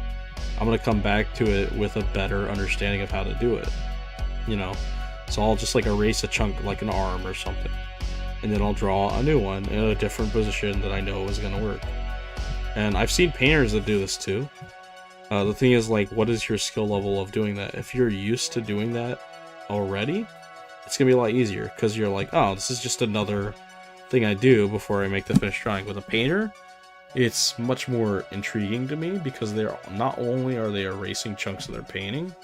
I'm gonna come back to it with a better understanding of how to do it, you know. So I'll just like erase a chunk, like an arm or something, and then I'll draw a new one in a different position that I know is gonna work. And I've seen painters that do this too. The thing is, like, what is your skill level of doing that? If you're used to doing that already, it's gonna be a lot easier, because you're like, oh, this is just another thing I do before I make the finished drawing. With a painter, it's much more intriguing to me, because they're not only are they erasing chunks of their painting,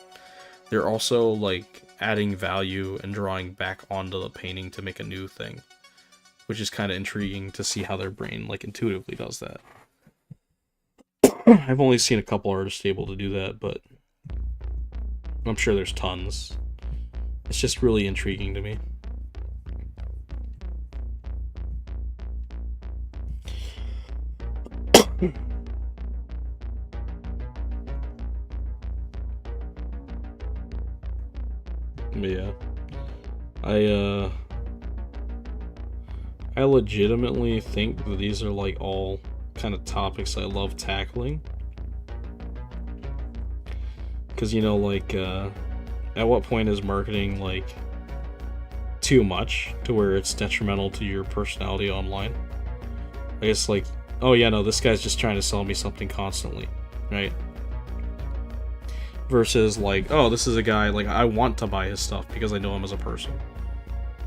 they're also like adding value and drawing back onto the painting to make a new thing, which is kind of intriguing to see how their brain like intuitively does that. I've only seen a couple artists able to do that, but I'm sure there's tons. It's just really intriguing to me. But yeah, I I legitimately think that these are like all kind of topics I love tackling. Because, you know, like, at what point is marketing, like, too much to where it's detrimental to your personality online? I guess, like, oh yeah, no, this guy's just trying to sell me something constantly, right? Versus, like, oh, this is a guy, like, I want to buy his stuff because I know him as a person.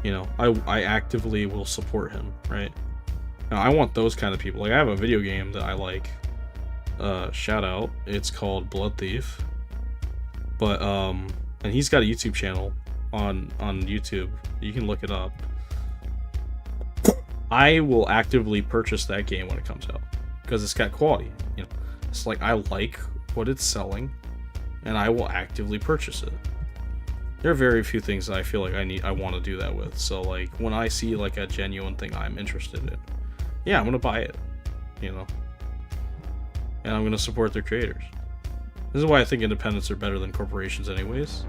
You know, I actively will support him, right? Now, I want those kind of people. Like, I have a video game that I like. Shout out. It's called Blood Thief. But, and he's got a YouTube channel on YouTube. You can look it up. I will actively purchase that game when it comes out. Because it's got quality. You know, it's like, I like what it's selling. And I will actively purchase it. There are very few things that I feel like I want to do that with. So, like, when I see, like, a genuine thing I'm interested in, yeah, I'm going to buy it, you know? And I'm going to support their creators. This is why I think independents are better than corporations anyways.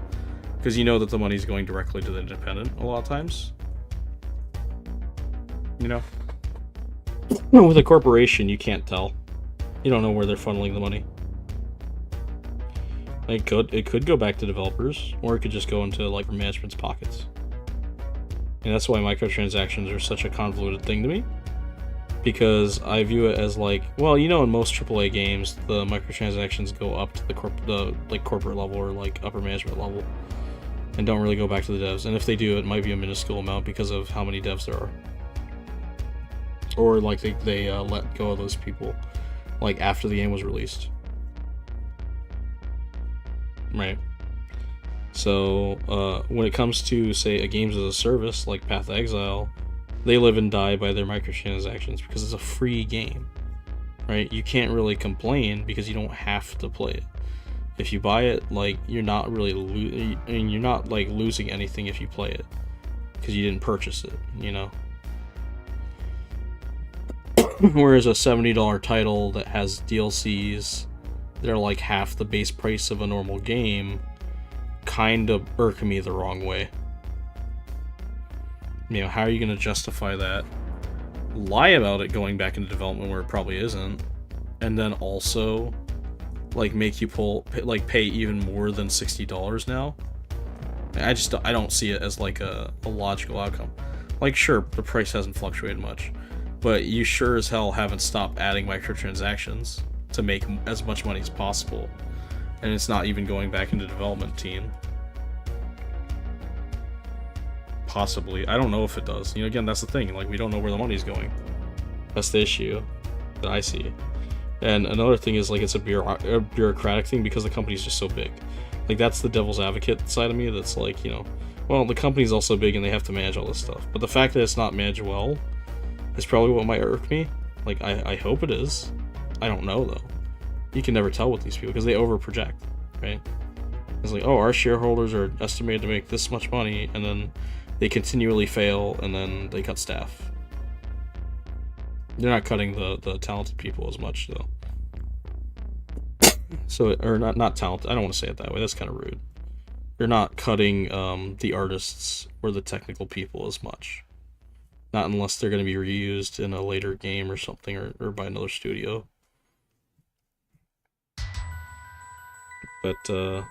Because you know that the money's going directly to the independent a lot of times. You know? With a corporation, you can't tell. You don't know where they're funneling the money. It could go back to developers, or it could just go into, like, management's pockets. And that's why microtransactions are such a convoluted thing to me. Because I view it as, like, well, you know, in most AAA games, the microtransactions go up to the corporate level or, like, upper management level. And don't really go back to the devs. And if they do, it might be a minuscule amount because of how many devs there are. Or, like, they let go of those people, like, after the game was released. Right. So, when it comes to, say, a games as a service, like Path of Exile, they live and die by their microtransactions because it's a free game, right? You can't really complain because you don't have to play it. If you buy it, like, you're not really you're not, like, losing anything if you play it because you didn't purchase it, you know? Whereas a $70 title that has DLCs that are like half the base price of a normal game kind of irk me the wrong way. You know, how are you going to justify that? Lie about it going back into development where it probably isn't, and then also, like, make you pay even more than $60 now? I don't see it as, like, a logical outcome. Like, sure, the price hasn't fluctuated much, but you sure as hell haven't stopped adding microtransactions to make as much money as possible, and it's not even going back into development team. Possibly. I don't know if it does. You know, again, that's the thing, like, we don't know where the money's going. That's the issue that I see. And another thing is, like, it's a bureaucratic thing because the company's just so big. Like, that's the devil's advocate side of me that's like, you know, well, the company's also big and they have to manage all this stuff, but the fact that it's not managed well is probably what might irk me. Like, I hope it is. I don't know, though. You can never tell with these people because they overproject, right? It's like, oh, our shareholders are estimated to make this much money, and then they continually fail, and then they cut staff. They're not cutting the talented people as much, though. So, or not talented. I don't want to say it that way. That's kind of rude. They're not cutting the artists or the technical people as much. Not unless they're going to be reused in a later game or something, or by another studio. But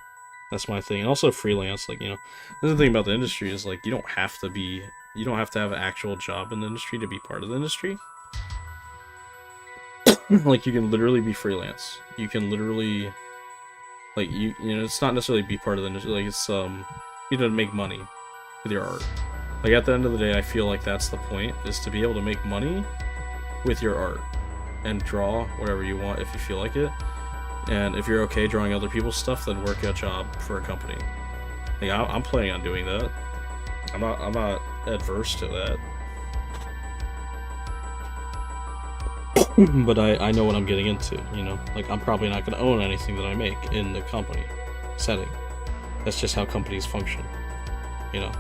that's my thing. And also freelance, like, you know, the thing about the industry is, like, you don't have to have an actual job in the industry to be part of the industry. Like, you can literally be freelance. You can literally, like, you know, it's not necessarily be part of the industry. Like, it's you know, to make money with your art. Like, at the end of the day, I feel like that's the point, is to be able to make money with your art and draw whatever you want if you feel like it. And if you're okay drawing other people's stuff, then work a job for a company. Like, I'm planning on doing that. I'm not adverse to that. But I know what I'm getting into, you know? Like, I'm probably not going to own anything that I make in the company setting. That's just how companies function, you know?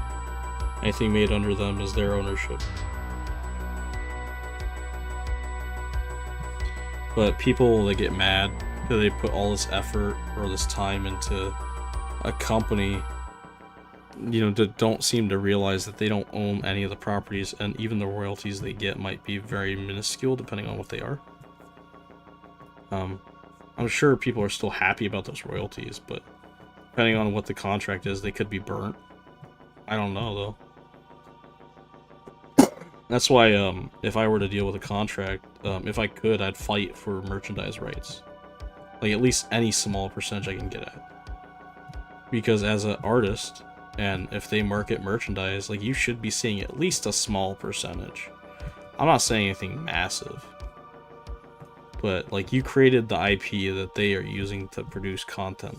Anything made under them is their ownership. But people that get mad that they put all this effort or this time into a company don't seem to realize that they don't own any of the properties, and even the royalties they get might be very minuscule depending on what they are. I'm sure people are still happy about those royalties, but depending on what the contract is, they could be burnt. I don't know, though. That's why, if I were to deal with a contract, if I could, I'd fight for merchandise rights. Like, at least any small percentage I can get at. Because as an artist, and if they market merchandise, like, you should be seeing at least a small percentage. I'm not saying anything massive. But, like, you created the IP that they are using to produce content.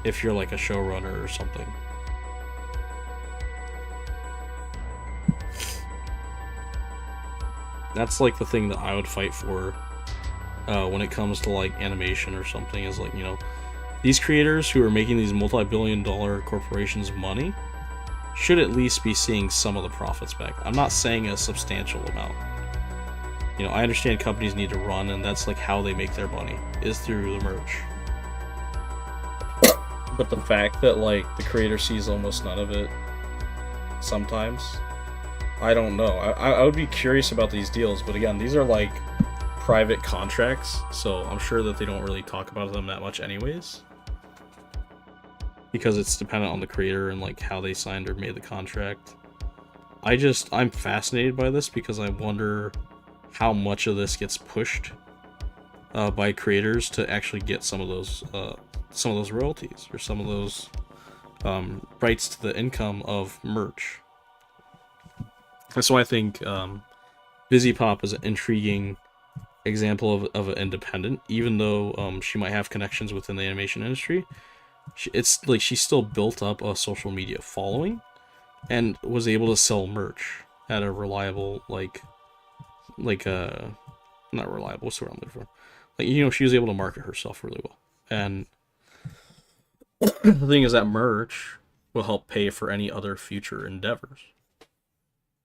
If you're, like, a showrunner or something. That's, like, the thing that I would fight for when it comes to, like, animation or something. Is, like, these creators who are making these multi-billion-dollar corporations money should at least be seeing some of the profits back. I'm not saying a substantial amount. I understand companies need to run, and that's, like, how they make their money, is through the merch. But the fact that, like, the creator sees almost none of it, sometimes, I don't know. I would be curious about these deals, but again, these are, like, private contracts, so I'm sure that they don't really talk about them that much anyways. Because it's dependent on the creator and, like, how they signed or made the contract. I'm fascinated by this because I wonder how much of this gets pushed by creators to actually get some of those royalties or some of those rights to the income of merch. That's why I think Busy Pop is an intriguing example of an independent, even though she might have connections within the animation industry. It's like she still built up a social media following and was able to sell merch at a reliable, not reliable, what's the word I'm looking for? Like, she was able to market herself really well. And the thing is that merch will help pay for any other future endeavors.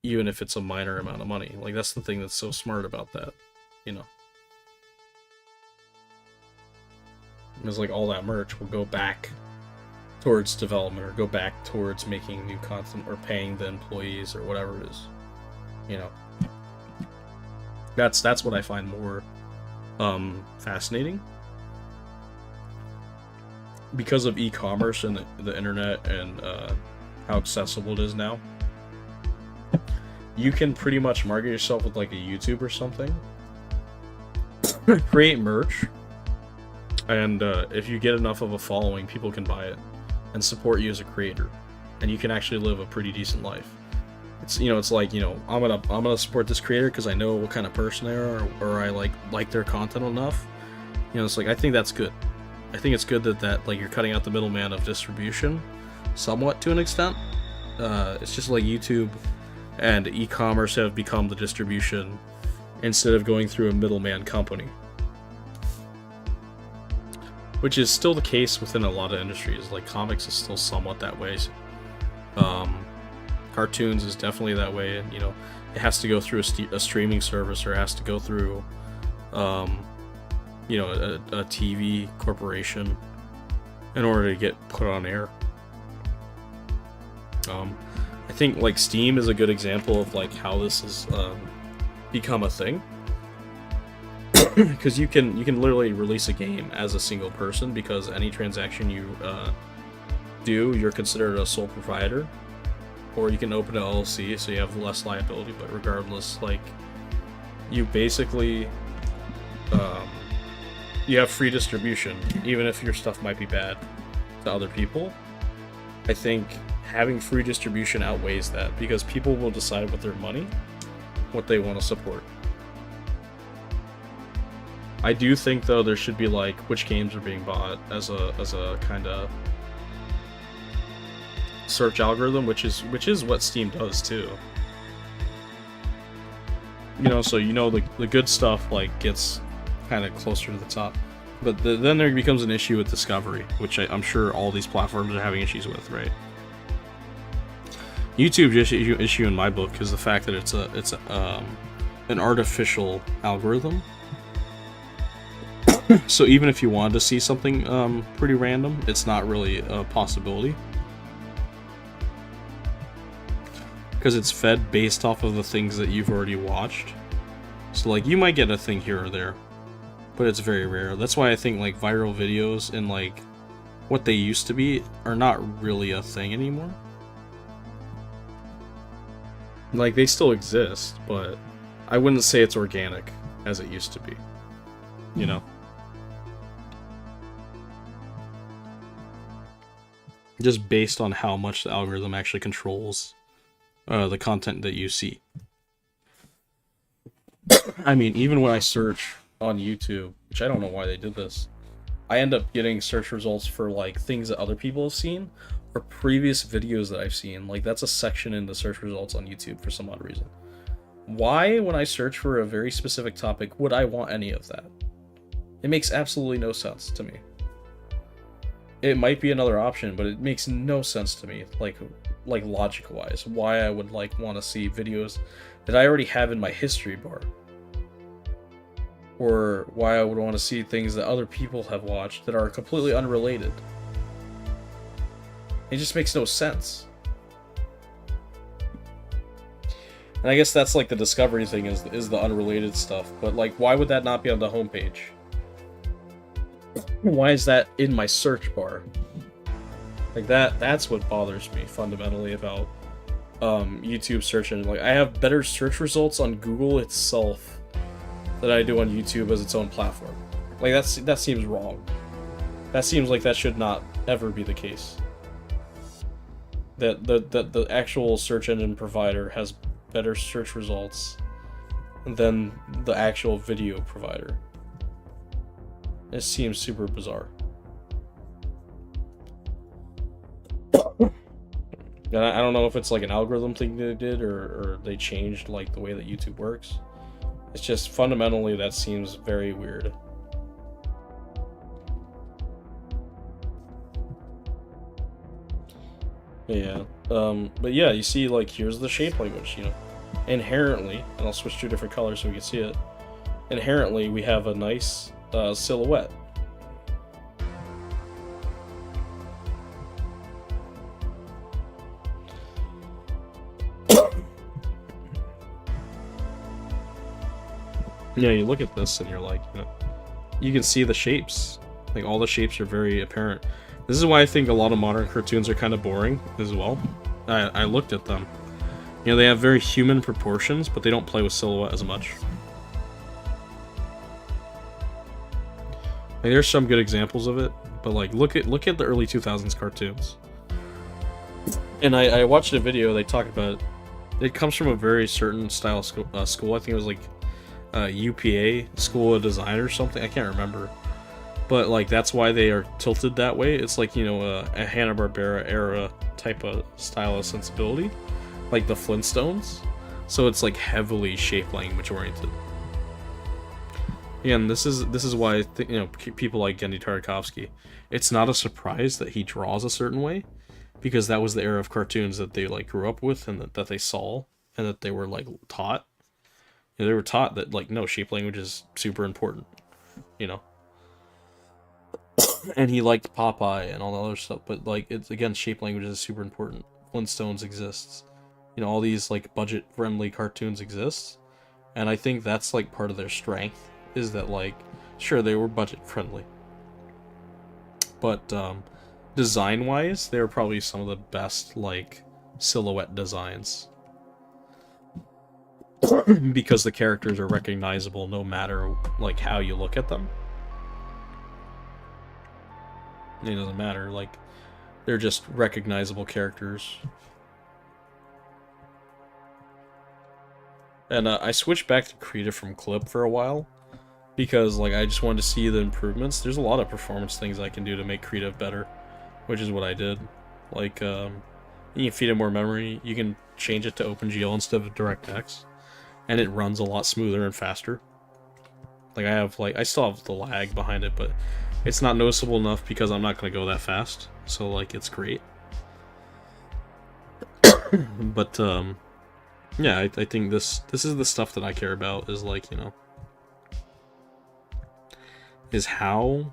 Even if it's a minor amount of money. Like, that's the thing that's so smart about that, It's like all that merch will go back towards development or go back towards making new content or paying the employees or whatever it is. That's what I find more fascinating. Because of e-commerce and the internet and how accessible it is now. You can pretty much market yourself with, like, a YouTube or something. Create merch. And if you get enough of a following, people can buy it and support you as a creator. And you can actually live a pretty decent life. It's it's like, I'm gonna support this creator because I know what kind of person they are, or I like their content enough. It's like, I think that's good. I think it's good that like, you're cutting out the middleman of distribution somewhat to an extent. It's just like YouTube and e-commerce have become the distribution instead of going through a middleman company. Which is still the case within a lot of industries. Like, comics is still somewhat that way. Cartoons is definitely that way. And, it has to go through a streaming service, or it has to go through, a TV corporation in order to get put on air. I think, like, Steam is a good example of, like, how this has become a thing. Because you can literally release a game as a single person, because any transaction you do, you're considered a sole proprietor. Or you can open an LLC, so you have less liability, but regardless, like, you basically you have free distribution, even if your stuff might be bad to other people. I think having free distribution outweighs that, because people will decide with their money what they want to support. I do think, though, there should be, like, which games are being bought as a kind of search algorithm, which is what Steam does too. So the good stuff, like, gets kind of closer to the top, but then there becomes an issue with discovery, which I'm sure all these platforms are having issues with, right? YouTube just issue in my book is the fact that it's an artificial algorithm. So even if you wanted to see something pretty random, it's not really a possibility. because it's fed based off of the things that you've already watched. So like you might get a thing here or there, but it's very rare. That's why I think like viral videos and like what they used to be are not really a thing anymore. Like they still exist, but I wouldn't say it's organic as it used to be. You know? Just based on how much the algorithm actually controls the content that you see. I mean, even when I search on YouTube, which I don't know why they did this, I end up getting search results for like things that other people have seen or previous videos that I've seen. Like that's a section in the search results on YouTube for some odd reason. Why, when I search for a very specific topic, would I want any of that? It makes absolutely no sense to me. It might be another option, but it makes no sense to me, like logic-wise, why I would like want to see videos that I already have in my history bar. Or why I would want to see things that other people have watched that are completely unrelated. It just makes no sense. And I guess that's like the discovery thing is the unrelated stuff, but like why would that not be on the homepage? Why is that in my search bar? Like that's what bothers me fundamentally about YouTube search engine. Like I have better search results on Google itself than I do on YouTube as its own platform. Like that seems wrong. That seems like that should not ever be the case. That the actual search engine provider has better search results than the actual video provider. It seems super bizarre. And I don't know if it's like an algorithm thing they did or they changed like the way that YouTube works. It's just fundamentally that seems very weird. Yeah. But yeah, you see like here's the shape language, you know. Inherently, and I'll switch to a different color so we can see it. Inherently, we have a nice silhouette. Yeah, you look at this and you're like, you know, you can see the shapes. Like all the shapes are very apparent. This is why I think a lot of modern cartoons are kind of boring as well. I looked at them. You know, they have very human proportions, but they don't play with silhouette as much. Like, there's some good examples of it, but like look at the early 2000s cartoons. And I watched a video. They talk about it. It comes from a very certain style of school. I think it was like UPA, School of Design or something. I can't remember. But like that's why they are tilted that way. It's like, you know, a Hanna-Barbera era type of style of sensibility, like the Flintstones. So it's like heavily shape language oriented. Again, this is why I think, you know, people like Genndy Tartakovsky, it's not a surprise that he draws a certain way, because that was the era of cartoons that they like grew up with and that they saw and that they were like taught. You know, they were taught that like no, shape language is super important, you know. And he liked Popeye and all the other stuff, but like it's again, shape language is super important. Flintstones exists, you know, all these like budget friendly cartoons exist, and I think that's like part of their strength is that like sure they were budget friendly, but design wise they were probably some of the best like silhouette designs because the characters are recognizable no matter like how you look at them. It doesn't matter, like they're just recognizable characters. And I switched back to creative from clip for a while because like I just wanted to see the improvements. There's a lot of performance things I can do to make creative better, which is what I did. Like you can feed it more memory. You can change it to OpenGL instead of DirectX, and it runs a lot smoother and faster. Like I still have the lag behind it, but it's not noticeable enough because I'm not going to go that fast. So like it's great. But yeah, I think this is the stuff that I care about, is like, you know, is how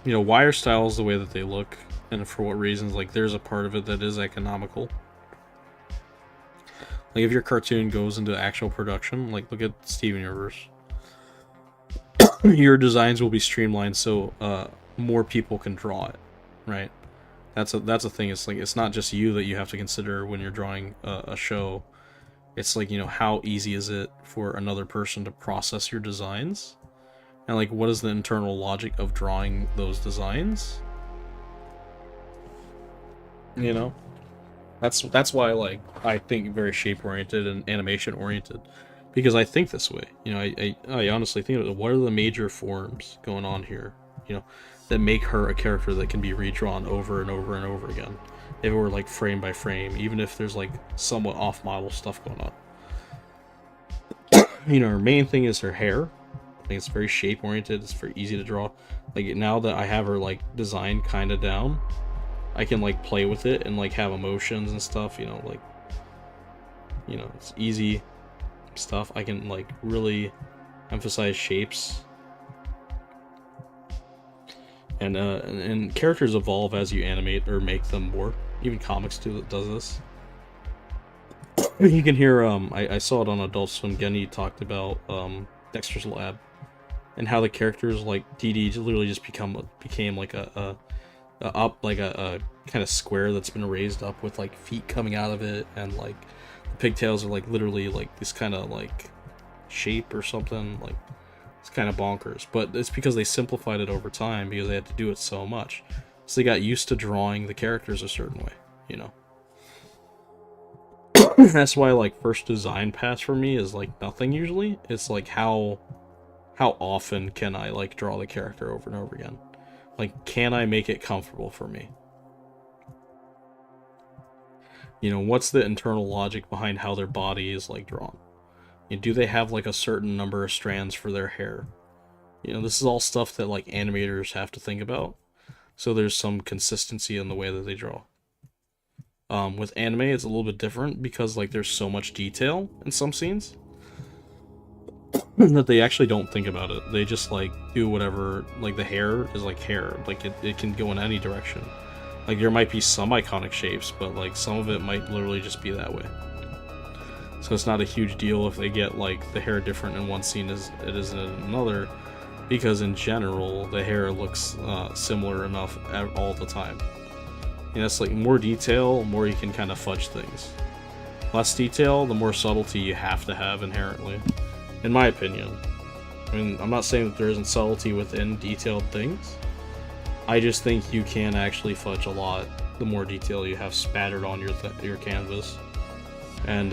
you know, why are styles the way that they look, and for what reasons? Like, there's a part of it that is economical. Like, if your cartoon goes into actual production, like, look at Steven Universe. Your designs will be streamlined so more people can draw it, right? That's a thing. It's like, it's not just you that you have to consider when you're drawing a show. It's like, you know, how easy is it for another person to process your designs? And like, what is the internal logic of drawing those designs? You know? That's why, like, I think very shape-oriented and animation-oriented. Because I think this way. You know, I honestly think, what are the major forms going on here? You know, that make her a character that can be redrawn over and over and over again. If it were like frame by frame, even if there's like somewhat off-model stuff going on. You know, her main thing is her hair. I think it's very shape-oriented. It's very easy to draw. Like, now that I have her like design kind of down, I can like play with it and like have emotions and stuff. You know, like, you know, it's easy stuff. I can like really emphasize shapes. And characters evolve as you animate or make them more. Even comics does this. You can hear, I saw it on Adult Swim. Genny talked about Dexter's Lab and how the characters like DD literally just became like a kind of square that's been raised up with like feet coming out of it, and like the pigtails are like literally like this kind of like shape or something. Like, it's kind of bonkers, but it's because they simplified it over time because they had to do it so much. So they got used to drawing the characters a certain way, you know. That's why like first design pass for me is like nothing usually. It's like how often can I like draw the character over and over again? Like, can I make it comfortable for me? You know, what's the internal logic behind how their body is like drawn? Do they have like a certain number of strands for their hair? You know, this is all stuff that like animators have to think about. So there's some consistency in the way that they draw. With anime, it's a little bit different because like there's so much detail in some scenes that they actually don't think about it. They just like do whatever. Like, the hair is like hair. Like, it can go in any direction. Like, there might be some iconic shapes, but like some of it might literally just be that way. So it's not a huge deal if they get like the hair different in one scene as it is in another, because in general the hair looks similar enough all the time. And that's like, more detail, more you can kind of fudge things. Less detail, the more subtlety you have to have inherently, in my opinion. I mean, I'm not saying that there isn't subtlety within detailed things. I just think you can actually fudge a lot the more detail you have spattered on your canvas. And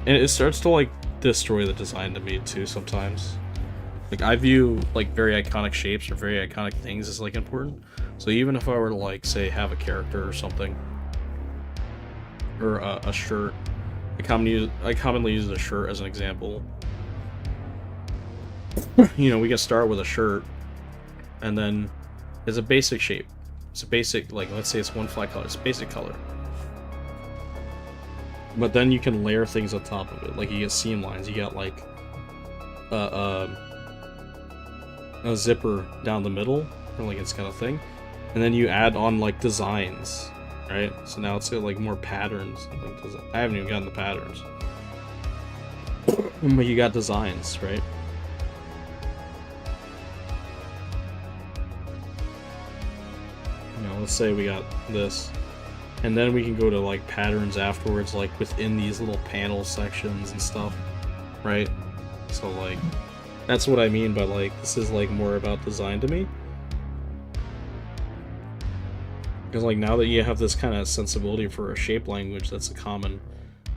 it starts to like destroy the design to me too sometimes. Like, I view like very iconic shapes or very iconic things as like important. So even if I were to like say have a character or something, or a shirt, I commonly use a shirt as an example. You know, we can start with a shirt, and then it's a basic shape. It's a basic, like, let's say it's one flat color. It's a basic color. But then you can layer things on top of it. Like, you get seam lines. You got like a zipper down the middle, or like it's kind of thing. And then you add on like designs, right? So now it's got like more patterns. I haven't even gotten the patterns. But you got designs, right? You know, let's say we got this. And then we can go to like patterns afterwards, like within these little panel sections and stuff, right? So like, that's what I mean by like, this is like more about design to me. Because like, now that you have this kind of sensibility for a shape language that's a common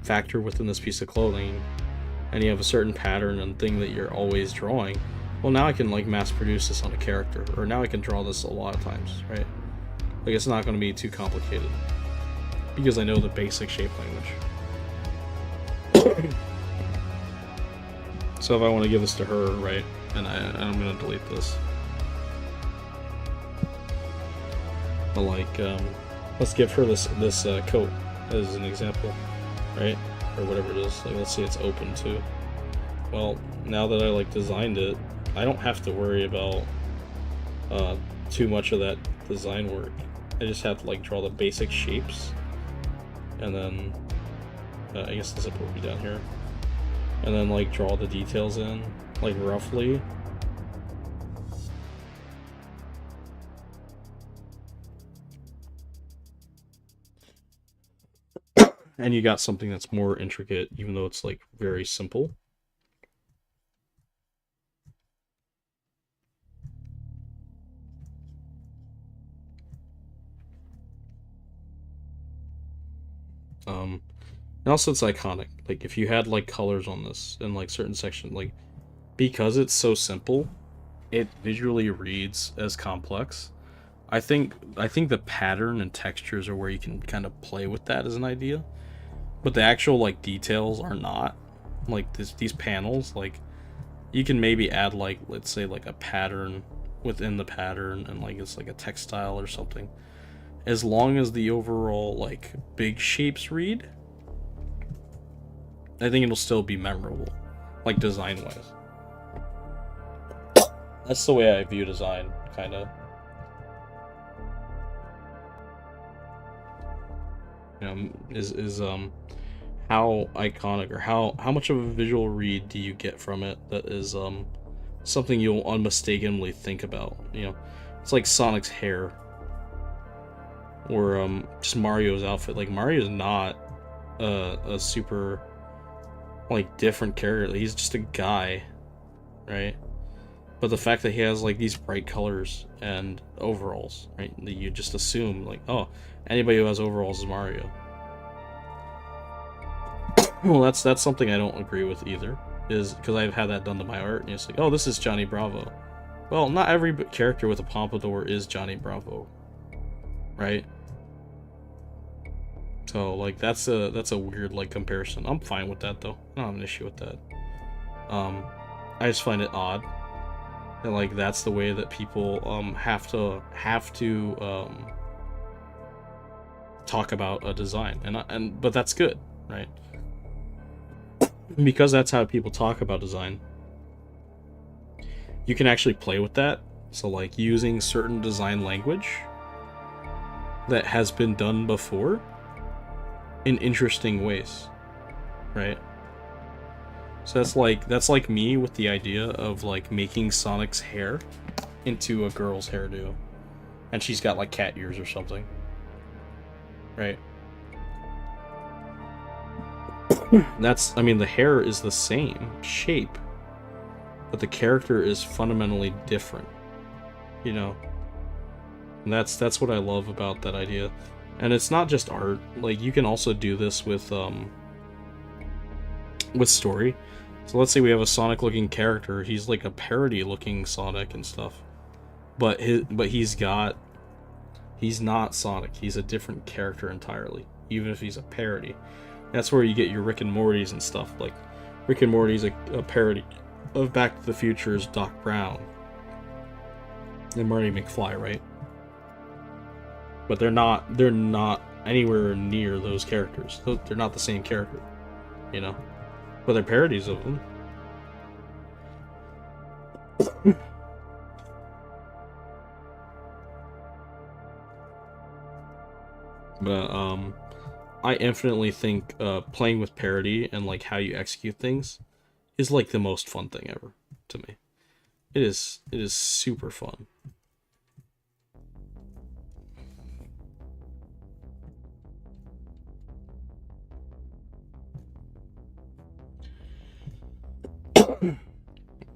factor within this piece of clothing, and you have a certain pattern and thing that you're always drawing, well, now I can like mass produce this on a character, or now I can draw this a lot of times, right? Like, it's not going to be too complicated because I know the basic shape language. So if I want to give this to her, right, and I'm going to delete this. But like, let's give her this coat as an example, right? Or whatever it is. Like, let's say it's open too. Well, now that I like designed it, I don't have to worry about too much of that design work. I just have to like draw the basic shapes, and then I guess the zipper will be down here, and then like draw the details in, like roughly. And you got something that's more intricate, even though it's like very simple. And also it's iconic. Like if you had like colors on this in like certain section, like because it's so simple, it visually reads as complex. I think the pattern and textures are where you can kind of play with that as an idea, but the actual like details are not. Like these panels, like you can maybe add like, let's say like a pattern within the pattern, and like it's like a textile or something. As long as the overall like big shapes read, I think it'll still be memorable, like design wise. That's the way I view design, kind of. Is how iconic, or how much of a visual read do you get from it that is something you'll unmistakably think about. It's like Sonic's hair, or just Mario's outfit. Like Mario's not a super like different character. He's just a guy, right? But the fact that he has like these bright colors and overalls, right? That you just assume like, oh, anybody who has overalls is Mario. Well, that's something I don't agree with either. Is because I've had that done to my art, and it's like, oh, this is Johnny Bravo. Well, not every character with a pompadour is Johnny Bravo, right? So like that's a weird like comparison. I'm fine with that though. I don't have an issue with that. I just find it odd, and like that's the way that people have to talk about a design, but that's good, right? Because that's how people talk about design. You can actually play with that. So like using certain design language that has been done before in interesting ways, right? So that's like me with the idea of like making Sonic's hair into a girl's hairdo, and she's got like cat ears or something, right? I mean, the hair is the same shape, but the character is fundamentally different, And that's what I love about that idea. And it's not just art. Like you can also do this with story. So let's say we have a Sonic looking character. He's like a parody looking Sonic and stuff. But he's not Sonic. He's a different character entirely, even if he's a parody. That's where you get your Rick and Morty's and stuff. Like Rick and Morty's a parody of Back to the Future's Doc Brown and Marty McFly, right? But they're not anywhere near those characters. They're not the same character, But they're parodies of them. But I infinitely think playing with parody and like how you execute things is like the most fun thing ever to me. It is super fun.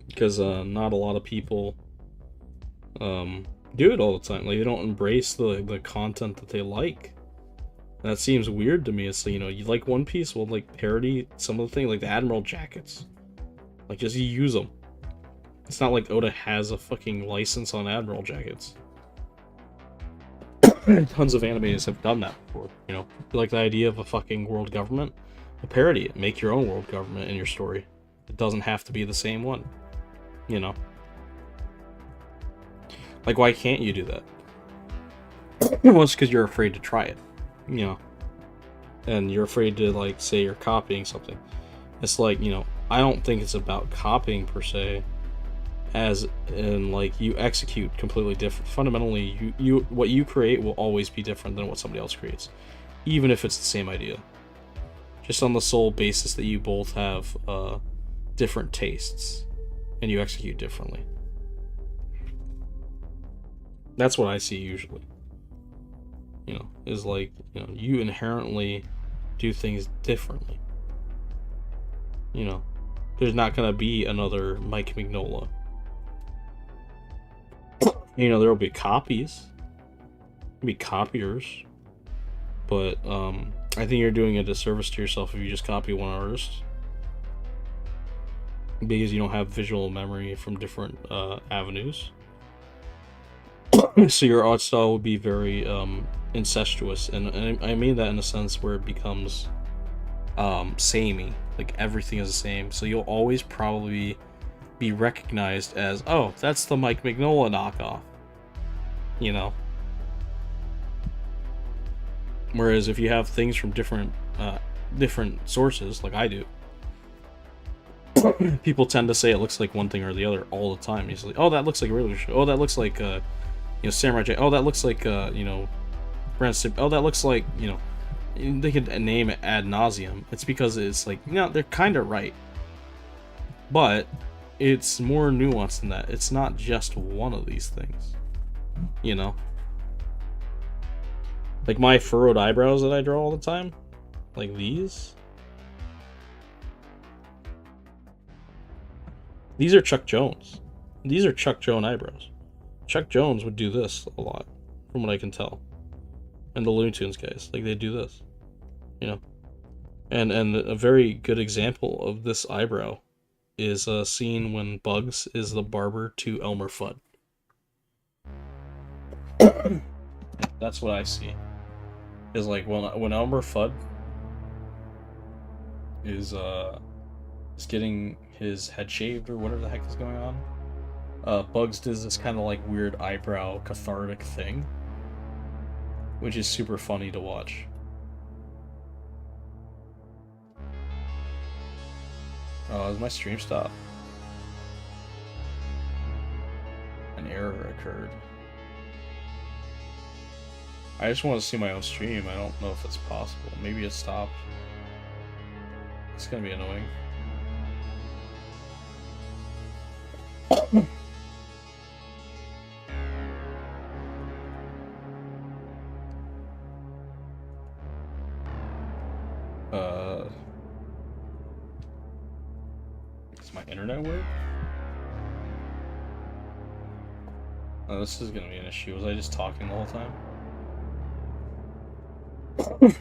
Because not a lot of people do it all the time. Like they don't embrace the content that they like. That seems weird to me. It's you like One Piece, well, like parody some of the things, like the Admiral jackets. Like just use them. It's not like Oda has a fucking license on Admiral jackets. Tons of animes have done that before. Like the idea of a fucking world government. Well, parody it. Make your own world government in your story. It doesn't have to be the same one. Like why can't you do that? Well, it's because you're afraid to try it. And you're afraid to like say you're copying something. It's like, I don't think it's about copying per se. as in like you execute completely different. Fundamentally, you what you create will always be different than what somebody else creates, even if it's the same idea. Just on the sole basis that you both have different tastes and you execute differently. That's what I see usually. You know, is like, you know, you inherently do things differently. You know, there's not gonna be another Mike Mignola. You know, there'll be copies. There'll be copiers. But I think you're doing a disservice to yourself if you just copy one artist. Because you don't have visual memory from different avenues. So your art style would be very incestuous, and I mean that in a sense where it becomes samey, like everything is the same. So you'll always probably be recognized as, oh, that's the Mike Mignola knockoff, you know. Whereas if you have things from different sources, like I do, people tend to say it looks like one thing or the other all the time. It's like, oh, that looks like a regular show. Oh, that looks like you know, Samurai Jack. Oh, that looks like you know, oh, that looks like, you know, they could name it ad nauseum. It's because it's like, you know, they're kind of right, but it's more nuanced than that. It's not just one of these things, you know. Like my furrowed eyebrows that I draw all the time, like these. These are Chuck Jones. These are Chuck Jones eyebrows. Chuck Jones would do this a lot, from what I can tell. And the Looney Tunes guys, like they do this, you know. And a very good example of this eyebrow is a scene when Bugs is the barber to Elmer Fudd. That's what I see. Is like when Elmer Fudd is getting his head shaved or whatever the heck is going on, Bugs does this kind of like weird eyebrow cathartic thing, which is super funny to watch. Oh, is my stream stopped? An error occurred. I just want to see my own stream. I don't know if it's possible. Maybe it stopped. It's gonna be annoying. Does my internet work? Oh, this is gonna be an issue. Was I just talking the whole time?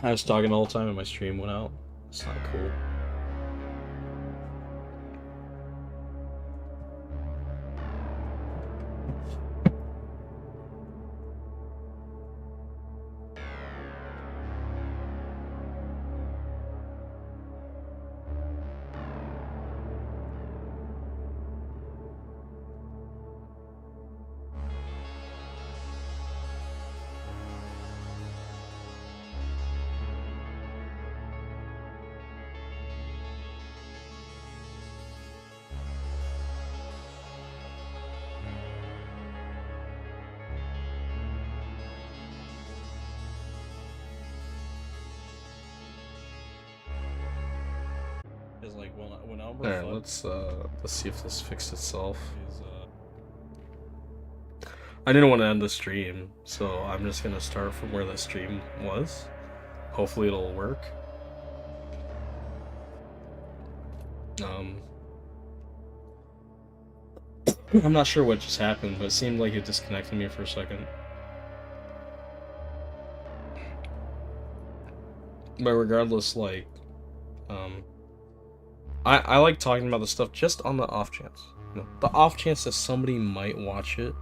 I was talking the whole time and my stream went out. It's not cool. Is like when Albert. Alright, let's see if this fixed itself. I didn't want to end the stream, so I'm just gonna start from where the stream was. Hopefully it'll work. I'm not sure what just happened, but it seemed like it disconnected me for a second. But regardless, like, I like talking about this stuff just on the off chance. You know, the off chance that somebody might watch it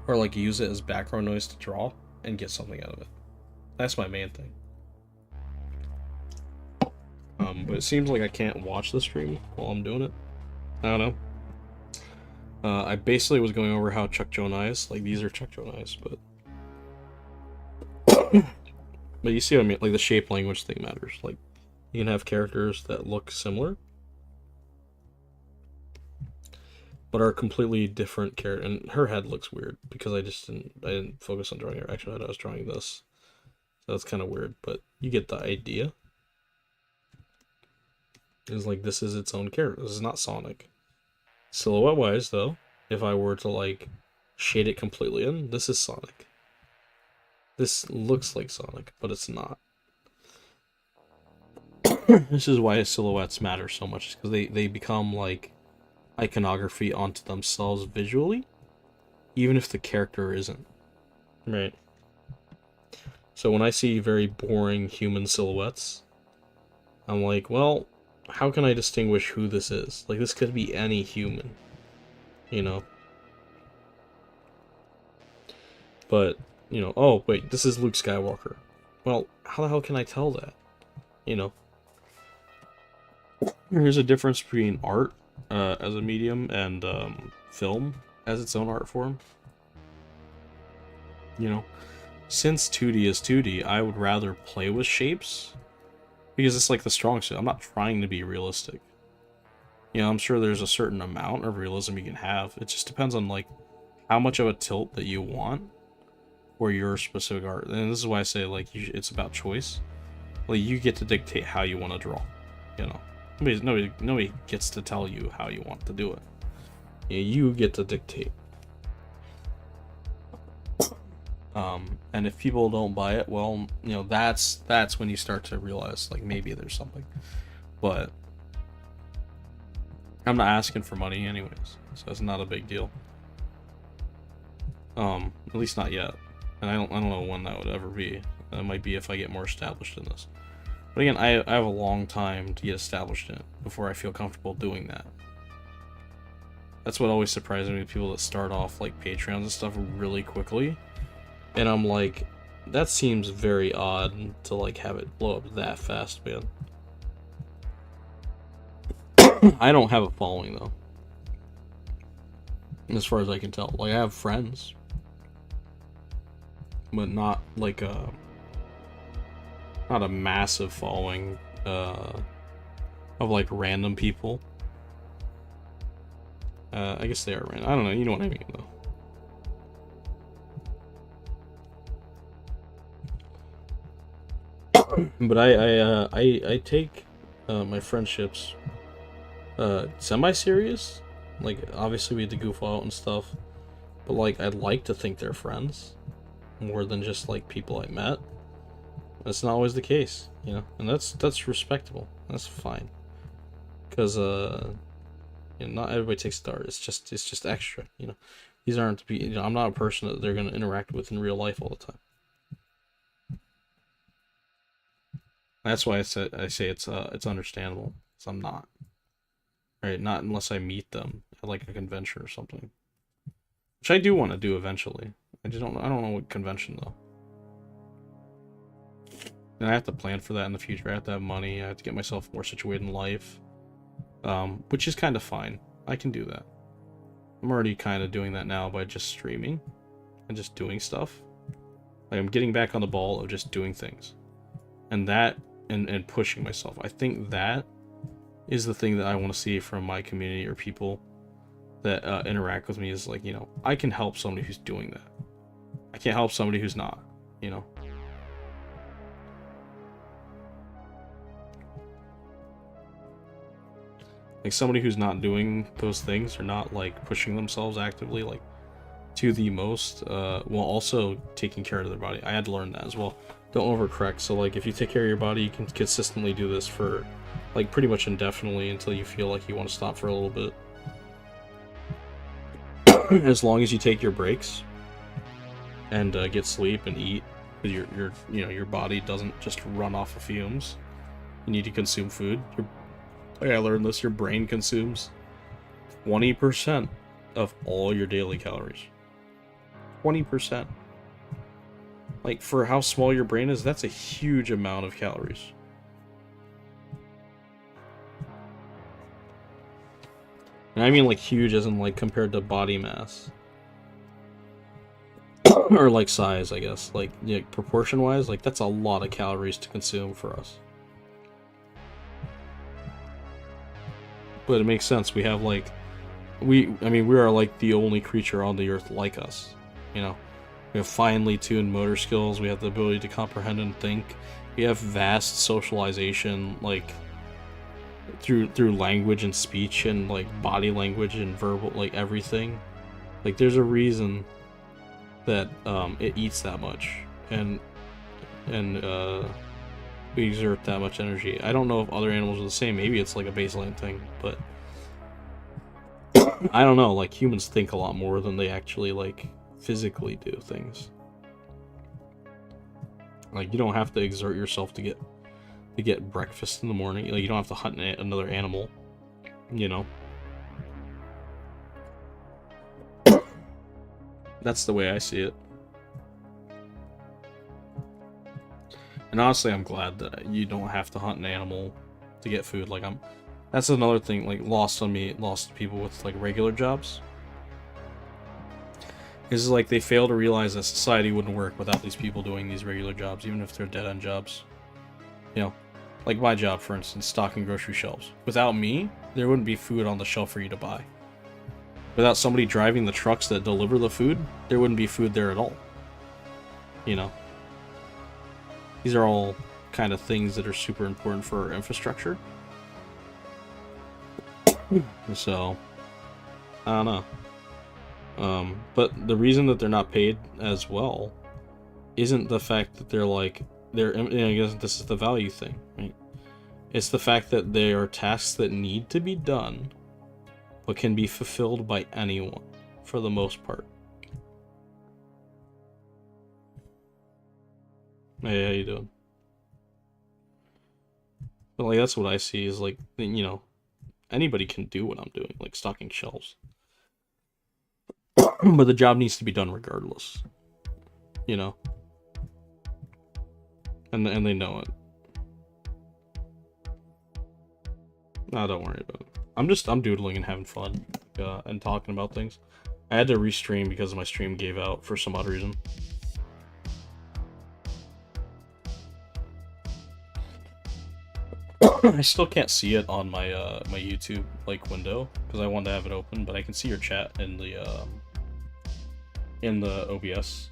or like use it as background noise to draw and get something out of it. That's my main thing. But it seems like I can't watch the stream while I'm doing it. I don't know. I basically was going over how Chuck Jones eyes, like these are Chuck Jones eyes, but but you see what I mean, like the shape language thing matters. Like you can have characters that look similar, but are completely different character. And her head looks weird because I didn't focus on drawing her actual head. I was drawing this, so that's kind of weird. But you get the idea. It's like this is its own character. This is not Sonic. Silhouette wise, though, if I were to like shade it completely in, this is Sonic. This looks like Sonic, but it's not. This is why silhouettes matter so much, because they become like iconography onto themselves visually, even if the character isn't. Right. So when I see very boring human silhouettes, I'm like, well, how can I distinguish who this is? Like, this could be any human, you know? But, you know, oh, wait, this is Luke Skywalker. Well, how the hell can I tell that? You know? There's a difference between art as a medium and film as its own art form. You know? Since 2D is 2D, I would rather play with shapes because it's like the strong suit. I'm not trying to be realistic. You know, I'm sure there's a certain amount of realism you can have. It just depends on like how much of a tilt that you want for your specific art. And this is why I say like it's about choice. Like you get to dictate how you want to draw. You know, nobody gets to tell you how you want to do it. You get to dictate. And if people don't buy it, well, you know, that's when you start to realize like maybe there's something. But I'm not asking for money anyways, so it's not a big deal. At least not yet. And I don't know when that would ever be. That might be if I get more established in this. But again, I have a long time to get established in it before I feel comfortable doing that. That's what always surprises me, people that start off like Patreons and stuff really quickly. And I'm like, that seems very odd to like have it blow up that fast, man. I don't have a following though. As far as I can tell. Like I have friends. But not like not a massive following of like random people. I guess they are random. I don't know, you know what I mean though. But I take my friendships semi-serious. Like obviously we had to goof out and stuff, but like I'd like to think they're friends more than just like people I met. That's not always the case, you know, and that's respectable. That's fine, because you know, not everybody takes the art. It's just extra, you know. These aren't you know, I'm not a person that they're gonna interact with in real life all the time. That's why I say it's understandable. Because I'm not. Right? Not unless I meet them at like a convention or something. Which I do want to do eventually. I don't know what convention though. And I have to plan for that in the future. I have to have money. I have to get myself more situated in life. Which is kind of fine. I can do that. I'm already kind of doing that now by just streaming and just doing stuff. Like I'm getting back on the ball of just doing things. And that and pushing myself. I think that is the thing that I want to see from my community or people that interact with me, is like, you know, I can help somebody who's doing that. I can't help somebody who's not, you know. Like somebody who's not doing those things, or not like pushing themselves actively like to the most, while also taking care of their body. I had to learn that as well. Don't overcorrect. So like if you take care of your body, you can consistently do this for like pretty much indefinitely until you feel like you want to stop for a little bit. As long as you take your breaks and get sleep and eat, your you know, your body doesn't just run off of fumes. You need to consume food. I learned this. Your brain consumes 20% of all your daily calories. 20%. Like, for how small your brain is, that's a huge amount of calories. And I mean like huge as in like compared to body mass. Or like size, I guess. Like, yeah, proportion wise, like that's a lot of calories to consume for us. But it makes sense. We have like I mean, we are like the only creature on the earth like us. You know, we have finely tuned motor skills. We have the ability to comprehend and think. We have vast socialization, like through language and speech and like body language and verbal, like everything. Like there's a reason that it eats that much and we exert that much energy. I don't know if other animals are the same. Maybe it's like a baseline thing, but I don't know. Like humans think a lot more than they actually like physically do things. Like you don't have to exert yourself to get breakfast in the morning. Like you don't have to hunt another animal, you know. That's the way I see it. And honestly, I'm glad that you don't have to hunt an animal to get food. Like that's another thing like lost on me, lost to people with like regular jobs. Is like they fail to realize that society wouldn't work without these people doing these regular jobs, even if they're dead-end jobs. You know, like my job, for instance, stocking grocery shelves. Without me, there wouldn't be food on the shelf for you to buy. Without somebody driving the trucks that deliver the food, there wouldn't be food there at all. You know? These are all kind of things that are super important for our infrastructure. So, I don't know. But the reason that they're not paid as well isn't the fact that they're like, I guess this is the value thing, right? It's the fact that they are tasks that need to be done, but can be fulfilled by anyone, for the most part. Hey, how you doing? But like that's what I see is like, you know, anybody can do what I'm doing, like stocking shelves. But the job needs to be done regardless. You know? And they know it. Nah, don't worry about it. I'm doodling and having fun, and talking about things. I had to restream because my stream gave out for some odd reason. I still can't see it on my my YouTube like window because I wanted to have it open, but I can see your chat in the OBS.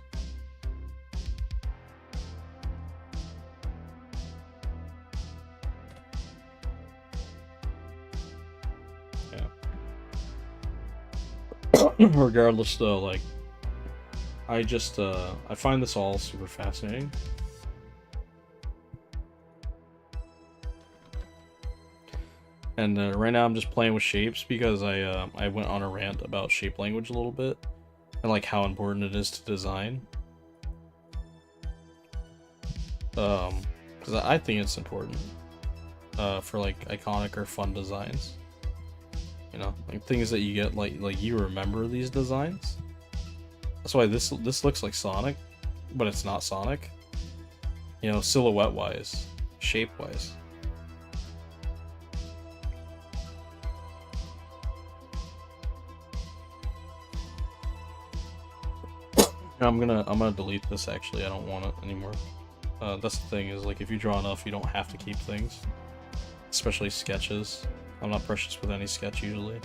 Yeah. Regardless, though, like I find this all super fascinating. And right now I'm just playing with shapes because I went on a rant about shape language a little bit and like how important it is to design. Because I think it's important for like iconic or fun designs. You know, like things that you get like you remember these designs. That's why this looks like Sonic, but it's not Sonic. You know, silhouette wise, shape wise. I'm gonna delete this actually. I don't want it anymore. That's the thing is like if you draw enough, you don't have to keep things, especially sketches. I'm not precious with any sketch usually,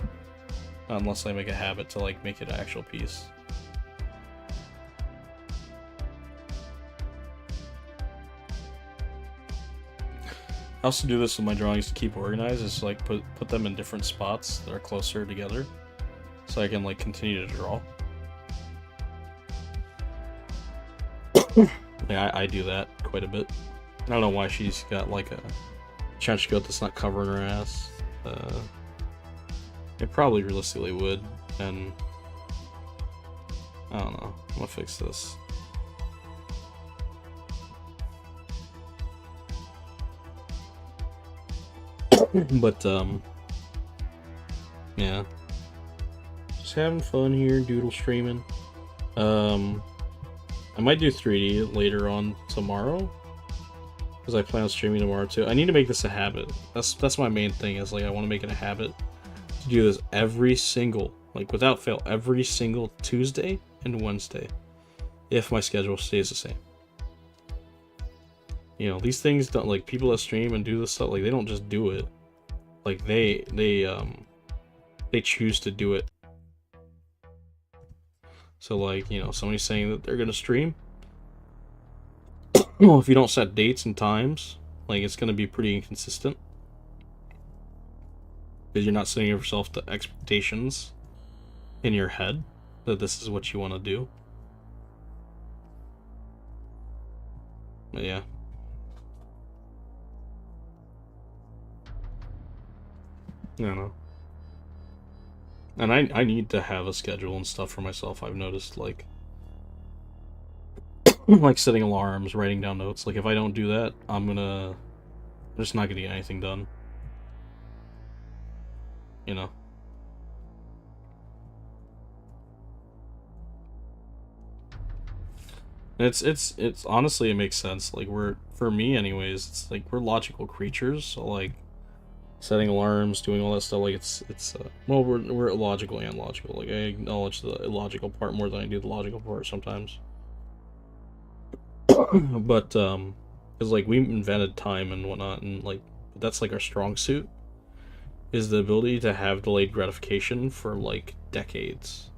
unless I make a habit to like make it an actual piece. I also do this with my drawings to keep organized. Is like put them in different spots that are closer together, so I can like continue to draw. Yeah, I do that quite a bit. I don't know why she's got like a trench coat that's not covering her ass. It probably realistically would, and I don't know. I'm gonna fix this. But yeah, just having fun here, doodle streaming. I might do 3D later on tomorrow, because I plan on streaming tomorrow too. I need to make this a habit. That's my main thing, is like I want to make it a habit to do this every single, like without fail, every single Tuesday and Wednesday, if my schedule stays the same. You know, these things don't, like people that stream and do this stuff, like they don't just do it. Like they choose to do it So like, you know, somebody's saying that they're gonna stream. Well, if you don't set dates and times, like it's gonna be pretty inconsistent. Because you're not setting yourself the expectations in your head that this is what you want to do. But yeah. I don't know. And I need to have a schedule and stuff for myself. I've noticed, like like setting alarms, writing down notes. Like if I don't do that, I'm just not gonna get anything done. You know. And it's honestly, it makes sense. Like for me anyways, it's like we're logical creatures, so like setting alarms, doing all that stuff, like it's well, we're illogical and logical. Like I acknowledge the illogical part more than I do the logical part sometimes. But because like we invented time and whatnot, and like that's like our strong suit, is the ability to have delayed gratification for like decades.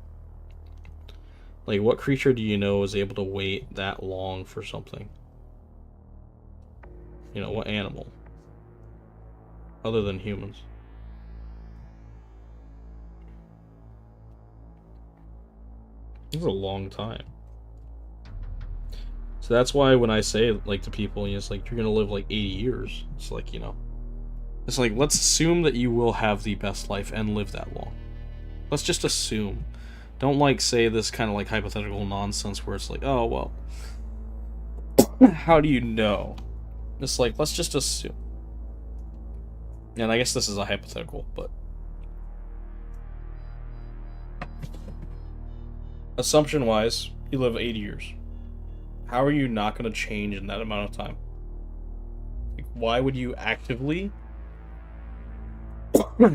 Like what creature do you know is able to wait that long for something? You know, what animal? Other than humans. It's a long time. So that's why when I say, like, to people, it's like, you're gonna live like 80 years. It's like, you know, it's like, let's assume that you will have the best life and live that long. Let's just assume. Don't, like, say this kind of, like, hypothetical nonsense where it's like, oh, well, how do you know? It's like, let's just assume. And I guess this is a hypothetical, but assumption-wise, you live 80 years. How are you not going to change in that amount of time? Like, why would you actively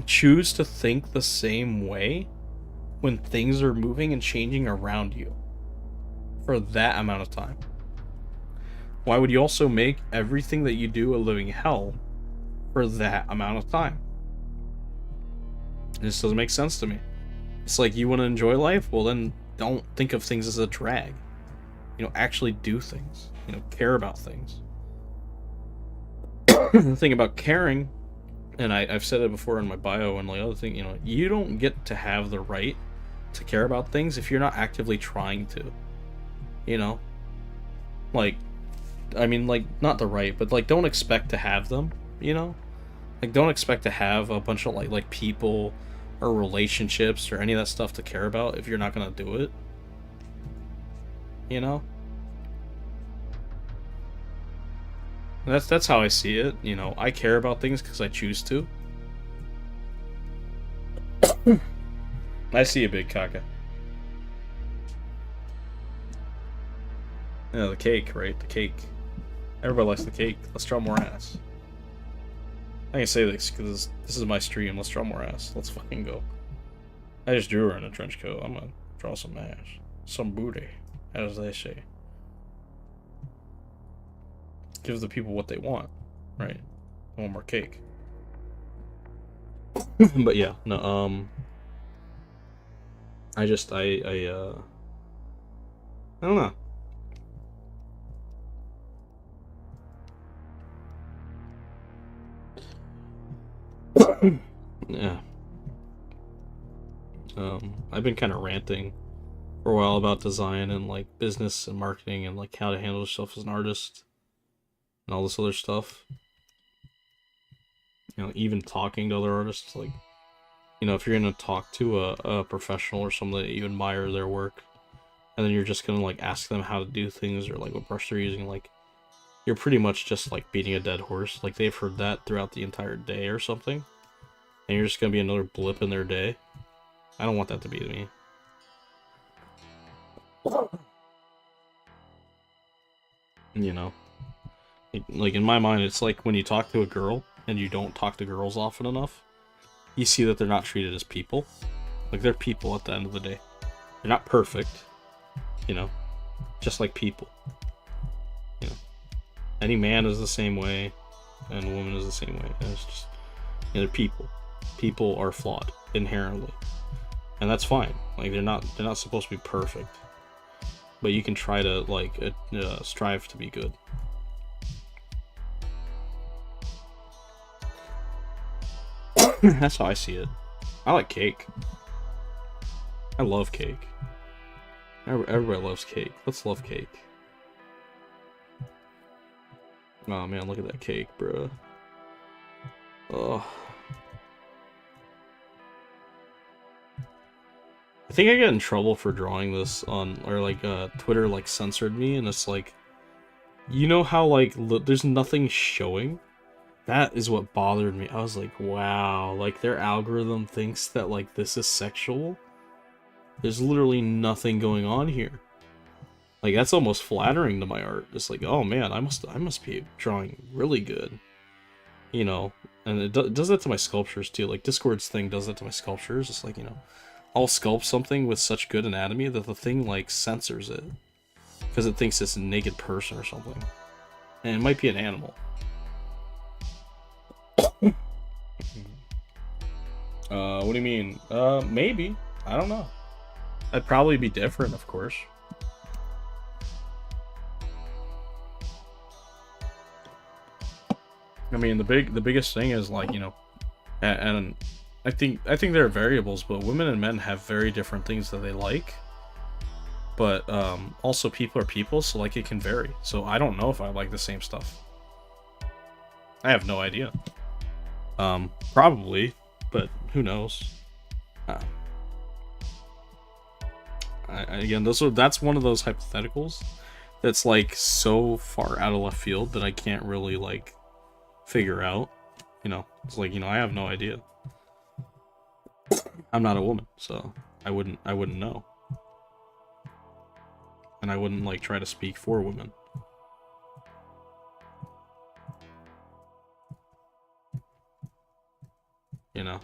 choose to think the same way when things are moving and changing around you for that amount of time? Why would you also make everything that you do a living hell for that amount of time? This doesn't make sense to me. It's like, you want to enjoy life? Well, then don't think of things as a drag. You know, actually do things. You know, care about things. The thing about caring, and I've said it before in my bio and like other thing, you know, you don't get to have the right to care about things if you're not actively trying to. You know? Like, I mean, like, not the right, but like, don't expect to have them, you know? Like, don't expect to have a bunch of like people or relationships or any of that stuff to care about if you're not gonna do it. You know? That's how I see it. You know, I care about things because I choose to. I see a big caca. Yeah, the cake, right? The cake. Everybody likes the cake. Let's draw more ass. I can say this because this is my stream. Let's draw more ass. Let's fucking go. I just drew her in a trench coat. I'm gonna draw some ass. Some booty, as they say. Give the people what they want, right? One more cake. But yeah, no, I don't know. Yeah. I've been kind of ranting for a while about design and like business and marketing and like how to handle yourself as an artist and all this other stuff. You know, even talking to other artists, like, you know, if you're gonna talk to a professional or someone that you admire their work, and then you're just gonna like ask them how to do things or like what brush they're using, like, you're pretty much just like beating a dead horse. Like, they've heard that throughout the entire day or something, and you're just gonna be another blip in their day. I don't want that to be me. You know, like in my mind, it's like when you talk to a girl and you don't talk to girls often enough, you see that they're not treated as people. Like, they're people at the end of the day. They're not perfect, you know, just like people. You know, any man is the same way, and a woman is the same way. And it's just, you know, they're people. People are flawed inherently, and that's fine. Like, they're not supposed to be perfect. but you can try to like strive to be good. That's how I see it. I like cake. I love cake. Everybody loves cake. Let's love cake. Oh man, look at that cake, bro. Oh. I think I got in trouble for drawing this on, or like Twitter like censored me, and it's like, you know how like there's nothing showing? That is what bothered me. I was like, wow, like their algorithm thinks that like this is sexual. There's literally nothing going on here. Like that's almost flattering to my art. It's like, oh man, I must be drawing really good, you know. And it does that to my sculptures too. Like Discord's thing does that to my sculptures. It's like, you know, I'll sculpt something with such good anatomy that the thing like censors it because it thinks it's a naked person or something, and it might be an animal. What do you mean? Maybe. I don't know. I'd probably be different, of course. I mean, the biggest thing is like, you know, and I think there are variables, but women and men have very different things that they like. But also people are people, so like it can vary. So I don't know if I like the same stuff. I have no idea. Probably, but who knows? Again, that's one of those hypotheticals that's like so far out of left field that I can't really like figure out. You know, it's like, you know, I have no idea. I'm not a woman, so I wouldn't know. And I wouldn't like try to speak for women. You know.